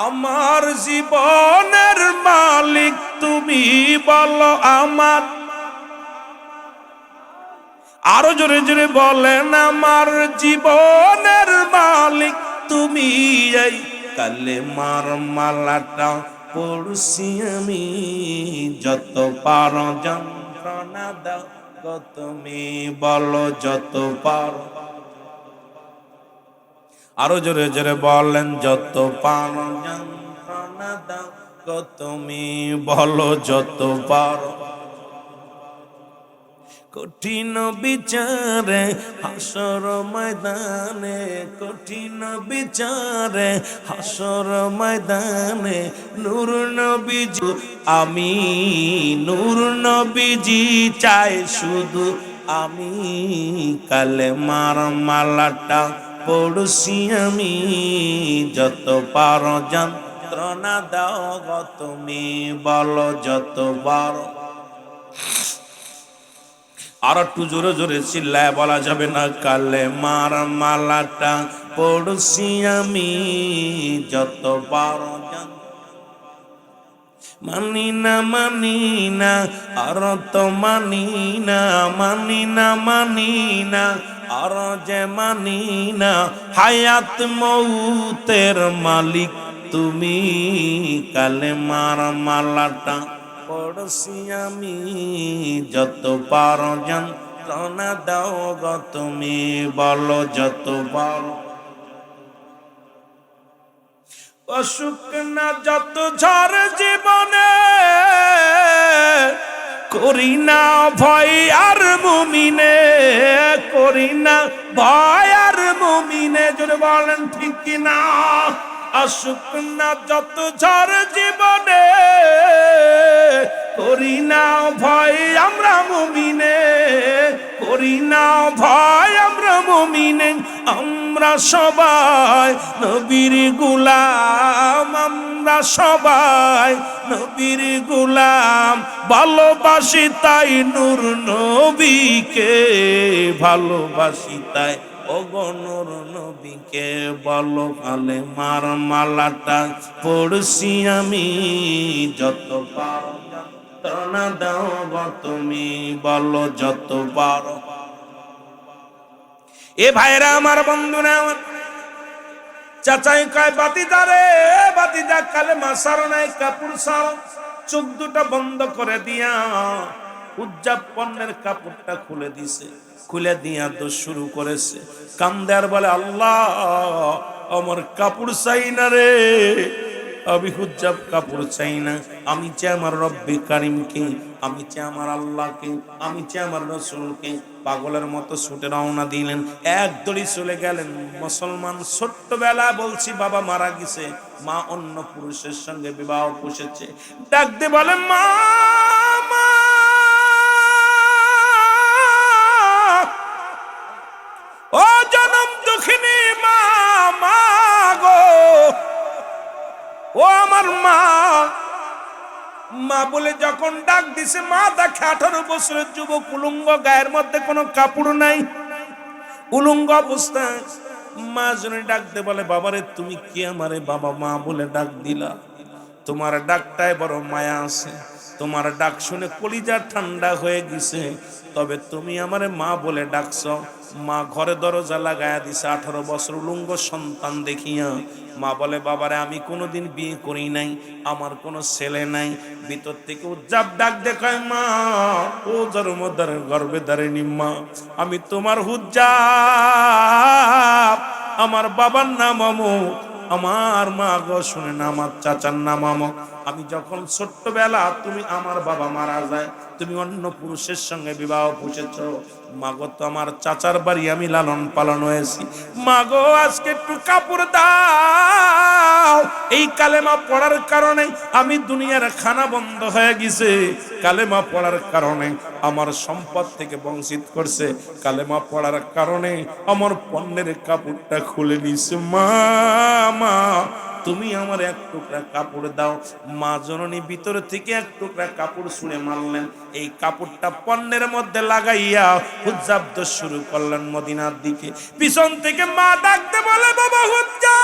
আমার জীবনের মালিক তুমি, বলো আমার। আরো জোরে জোরে বলেন, আমার জীবনের মালিক তুমি, এই কালেমার মালাটা পড়ছি আমি, যত পারো যন্ত্রণা দাও গো তুমি, বলো যত পারো। আরো জোরে জোরে বলেন, যত পারো যন্ত্রণা দাও গো তুমি, বলো যত পারো। কঠিন বিচারে হাসর ময়দানে, কঠিন বিচারে হাসর ময়দানে, নূর নবীজি আমি, নূর নবীজি চাই শুধু আমি, কালেমার মালাটা পড়ছি আমি, যত পারো যন্ত্রণা দাও গো তুমি, বলো যত পারো। আর একটু জোরে জোরে চিল্লায় বলা যাবে না, কালেমার মালাটা পড়ছি আমি, যত পারো মানি না আর তো মানি না আর যে মানি না, হায়াত মৌতের মালিক তুমি, কালেমার মালাটা পড়ছি আমি, যত পারো যন্ত্রণা দাও গো তুমি, বলো যত পারো। অসুখ না যত ঝড় জীবনে, করি না ভয় আর মুমিনে, করি না ভয় আর মুমিনে, জোরে বলেন ঠিক কিনা। অসুখ না যত ঝড় জীবনে, করি না ভয় আমরা মুমিনে, করি না ভয় আমরা মুমিনে, আমরা সবাই নবীর গোলাম, আমরা সবাই নবীর গোলাম, ভালোবাসি তাই নূর নবীকে, ভালোবাসি তাই ওগো নূর নবীকে, বলো কালেমার মালাটা পড়ছি আমি, যত পারো যন্ত্রণা দাও গো তুমি, বলো যত পারো। এ ভাইরা আমার, বন্ধুরা আমার, চাচাই কয় বাতিজা রে, বাতিজা কালেমা সারো নাই, কাপড় সারো। চোখ দুটা বন্ধ করে দিয়া উজ্জাপনের কাপড়টা খুলে দিছে, খুলে দিয়া তো শুরু করেছে কান্দে আর বলে, আল্লাহ আমার কাপড় চাই না রে, আমি হুজ্জাব কাপড় চাই না, আমি চাই আমার রব্বে কারিমকে, আমি চাই আমার আল্লাহকে, আমি চাই আমার রসুলকে। পাগলের মতো ছুটে রওনা দিলেন, এক দড়ি চলে গেলেন। মুসলমান ছোট্টবেলা বলছি বাবা মারা গেছে, মা অন্য পুরুষের সঙ্গে বিবাহ বসেছে, ডাক দিয়ে বলেন, মা ও জনম দুঃখিনী মা, মা গো, ও আমার মা, মা বলে যখন ডাক দিছে, মা দেখে 18 বছরের যুবক উলঙ্গ, গায়ের মধ্যে কোনো কাপড় নাই, উলঙ্গ অবস্থায়। মা জনে ডাকতে বলে, বাবারে তুমি কি আমারে বাবা মা বলে ডাক দিলা? তোমার ডাকটায় বড় মায়া আছে, তোমার ডাক শুনে কলিজা ঠান্ডা হয়ে গেছে, তবে তুমি আমারে মা বলে ডাকছ। মা ঘরে দরজা লাগায়া দিছে। 18 বছর উলঙ্গ সন্তান দেখিয়া মা বলে, বাবারে আমি কোনোদিন বিয়ে করি নাই, আমার কোনো ছেলে নাই। ভিতর থেকে উজ্জাব ডাক দেখায়, মা ও জন্মদার গর্ভে ধারিণী মা, আমি তোমার হুজ্জাব, আমার বাবার নাম অমুক, আমার মা গো শুনে না আমার চাচার নাম অমুক। আমি যখন ছোট্টবেলা তুমি আমার বাবা মারা যায়, তুমি অন্য পুরুষের সঙ্গে বিবাহ বসেছ, মাগো তো আমার চাচার বাড়ি আমি লালন পালন হয়েছি, মাগো আজকে একটু কাপড় দাও। এই কালেমা পড়ার কারণে আমি দুনিয়ার খানা বন্ধ হয়ে গেছে, কালেমা পড়ার কারণে আমার সম্পদ থেকে বঞ্চিত করছে, কালেমা পড়ার কারণে আমার পণ্যের কাপড়টা খুলে নিছে, মা মা তুমি আমার এক টুকরা কাপড় দাও। মা জননী ভিতর থেকে এক টুকরা কাপড় ছুঁড়ে মারলেন, এই কাপড়টা পণ্যের মধ্যে লাগাইয়া হুজ্জাব শুরু করলেন মদিনার দিকে। পিছন থেকে মা ডাকতে বলে, বাবা হুজ্জাব,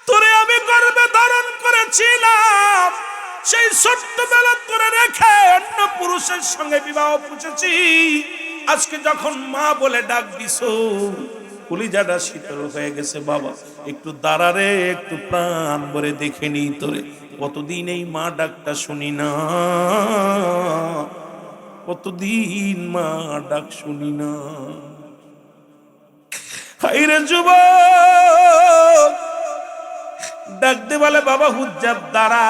তোরে আমি গর্ভে ধারণ করেছিলাম, সেই ছোট্টবেলা তোরে রেখে অন্য পুরুষের সঙ্গে বিবাহ পুষেছি, আজকে যখন মা বলে ডাক দিছো কলিজাটা শীতল হয়ে গেছে। বাবা একটু দাঁড়ারে, একটু প্রাণ ভরে দেখে নি তোরে, কতদিন এই মা ডাকটা শুনি না, কতদিন মা ডাক শুনি না। হাইরে যুবক ডাকতে বলে, বাবা হুজ্জাব দাঁড়া।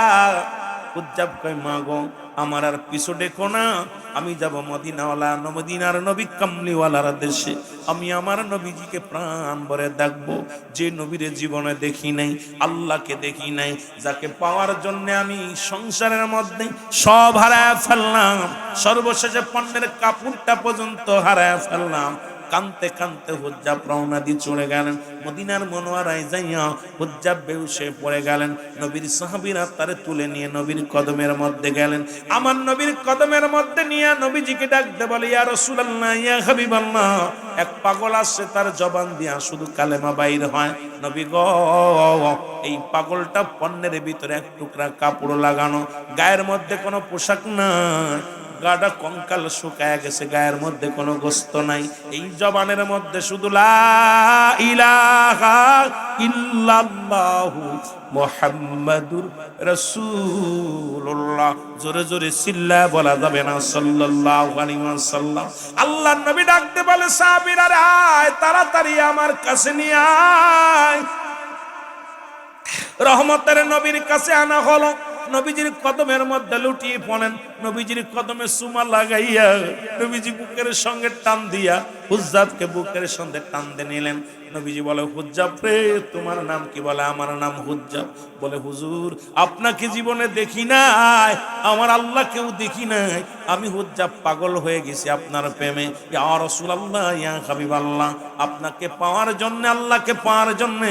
হুজ্জাব কয়, মা গো আমার আর পিছু ডেকো না, আমি যাব মদিনাওয়ালা মদিনার নবী কামলিওয়ালার দেশে, আমি আমার নবীজিকে প্রাণ ভরে ডাকবো, যে নবীরে জীবনে দেখি নাই, আল্লাহকে দেখি নাই, যাকে পাওয়ার জন্য আমি সংসারের মধ্যে সব হারায় ফেললাম, সর্বশেষে পণ্যের কাপড়টা পর্যন্ত হারায় ফেললাম। কানতে কানতে হুজ্জাব রওনা দিয়ে চলে গেলেন মদিনার মনোয়ারায় যাইয়া। হুজ্জাব বেহুশে পড়ে গেলেন, নবীর সাহাবীরা তারে তুলে নিয়ে নবীর কদমের মধ্যে গেলেন। আমার নবীর কদমের মধ্যে নিয়ে নবীজিকে ডাকতে বলে, ইয়া রাসূলুল্লাহ, ইয়া হাবিবাল্লাহ। এক পাগল আসছে, তার জবান দিয়া শুধু কালেমা বাইর হয়। নবী গো, এই পাগলটা পণ্যের ভিতরে এক টুকরা কাপড় লাগানো, গায়ের মধ্যে কোনো পোশাক নাই, গাডা কঙ্কাল শুকায় গেছে, গায়ের মধ্যে কোনো গোস্ত নাই, এই জবানের মধ্যে শুধু লা ইলাহা ইল্লাল্লাহু মুহাম্মাদুর রাসূলুল্লাহ। জোরে জোরে চিল্লায় বলা যাবে না সাল্লাল্লাহু আলাইহি ওয়াসাল্লাম। আল্লাহর নবী ডাকতে বলে, সাহাবীরা আয় তাড়াতাড়ি আমার কাছে নিয়ে আয়। রহমতের নবীর কাছে আনা হলো, নবীজির কদমের মধ্যে লুটিয়ে পড়েন, নবীজির কদমে সুমা লাগাইয়া নবীজি বুকের সঙ্গে টান দিয়া হুজ্জাবকে বুকের সঙ্গে টান দিয়ে নিলেন। নবীজি বলে, হুজ্জাব রে তোমার নাম কি? বলে, আমার নাম হুজ্জাব। বলে, হুজুর আপনাকে জীবনে দেখি নাই, আমার আল্লাহকেও দেখি নাই, আমি হুজ্জাব পাগল হয়ে গেছি আপনার প্রেমে। ইয়া রাসূলুল্লাহ, ইয়া হাবিবাল্লাহ, আপনাকে পাওয়ার জন্য, আল্লাহকে পাওয়ার জন্য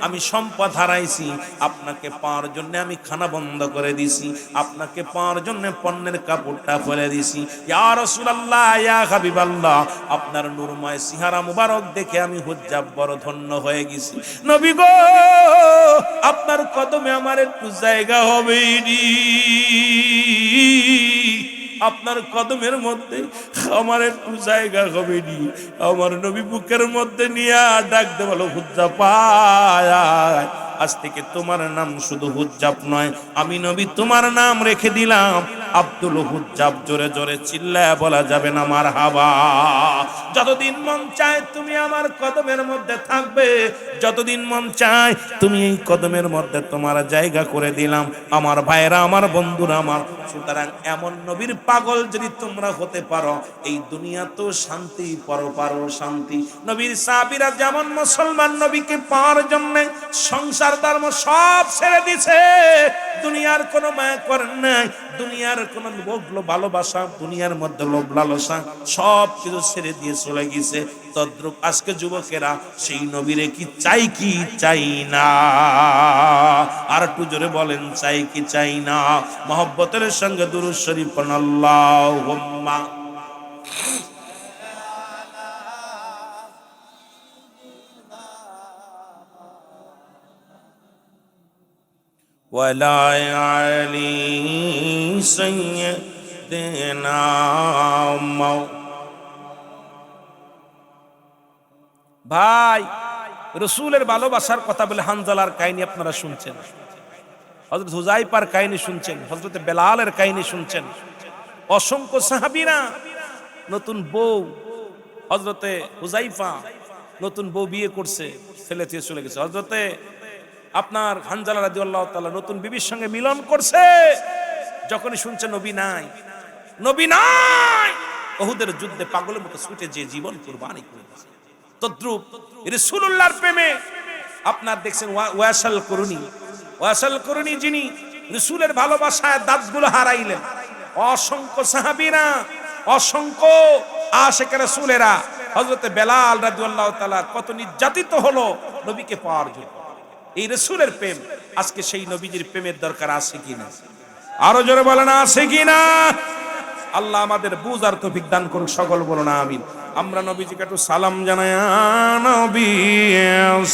আমি সম্পদ হারাইছি, আপনাকে পাওয়ার জন্য আমি খানা বন্ধ করে দিছি, আপনাকে পাওয়ার জন্য পণ্যের কাপড়টা ফেলে দিছি। ইয়া রাসূলুল্লাহ, ইয়া হাবিবাল্লাহ, আপনার নূরময় চেহারা মুবারক দেখে আমি হুজ্জাব বড় ধন্য হয়ে গেছি। নবী গো, আপনার কদমে আমার একটু জায়গা হবে নি, আপনার কদমের মধ্যে আমার একটু জায়গা হবে নি। আমার নবী বুকের মধ্যে নিয়ে ডাকতে বলো, হুজ্জাব আয়, আজ থেকে তোমার নাম শুধু হুজ্জাব নয়, আমি নবী তোমার নাম রেখে দিলাম আব্দুল হুজ্জাব। জোরে জোরে চিল্লায় বলা যাবে না মারহাবা। যতদিন মন চায় তুমি আমার কদমের মধ্যে থাকবে, যতদিন মন চায় তুমি এই কদমের মধ্যে তোমার জায়গা করে দিলাম। আমার ভাইরা, আমার বন্ধুরা আমার, সুতরাং এমন নবীর পাগল যদি তোমরা হতে পারো, এই দুনিয়া তো শান্তি, পরপারও শান্তি। নবীর সাহাবীরা যেমন মুসলমান নবীকে পাওয়ার জন্য সংসার ধর্ম সব ছেড়ে দিছে, দুনিয়ার কোনো মায়া করেন নাই, দুনিয়ার কোনো লোভ ভালোবাসা, দুনিয়ার মধ্যে লোভ লালসা সব কিছু ছেড়ে দিয়ে চলে গেছে। তদ্রূপ আজকে যুবকেরা সেই নবীরে কি চাই কি চাই না? আর একটু জোরে বলেন, চাই কি চাই না? মহব্বতের সঙ্গে দুরূদ শরীফ পড়ুন, আল্লাহুম্মা ওয়ালা আলি সাইয়্যিদিনা ভাই। রসুলের ভালোবাসার কথা বলে হানজালার কাহিনী আপনারা শুনছেন, হযরত হুযায়ফার কাহিনী শুনছেন, হযরত বেলালের কাহিনী শুনছেন। অসংখ্য সাহাবীরা নতুন বউ, হযরতে হুযায়ফা নতুন বউ বিয়ে করছে, ছেলে থেকে চলে গেছে। হযরতে আপনার হানজালা রাদিয়াল্লাহু তাআলা নতুন বিবির সঙ্গে মিলন করছে। যখনই শুনছে নবী নাই, নবী নাই, উহুদের যুদ্ধে পাগলের মতো ছুটে যে জীবন কুরবানি করে দিয়েছে। তদ্রূপ রাসূলুল্লাহর প্রেমে আপনার দেখছেন ওয়াসাল করুনি যিনি রাসূলের ভালোবাসায় দাঁতগুলো হারাইলেন। অসংখ্য সাহাবীরা, অসংখ্য আশিক রাসূলেরা, হযরতে বেলাল রাদিয়াল্লাহু তাআলা কত নির্যাতিত হলো নবীকে পাওয়ার জন্য। এই রাসূলের প্রেম, আজকে সেই নবীজির প্রেমের দরকার আছে কিনা? আরো জোরে বলেন, আছে কিনা? আল্লাহ আমাদের বুঝার তৌফিক দান করুন, সকল বলুন আমিন। আমরা নবীজিকে একটু সালাম জানাই, নবী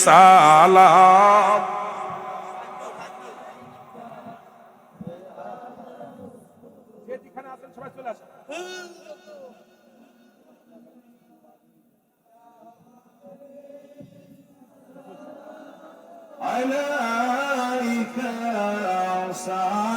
সালাম। যেখানে আছেন সবাই চলে আসেন। আলাইকা সালাম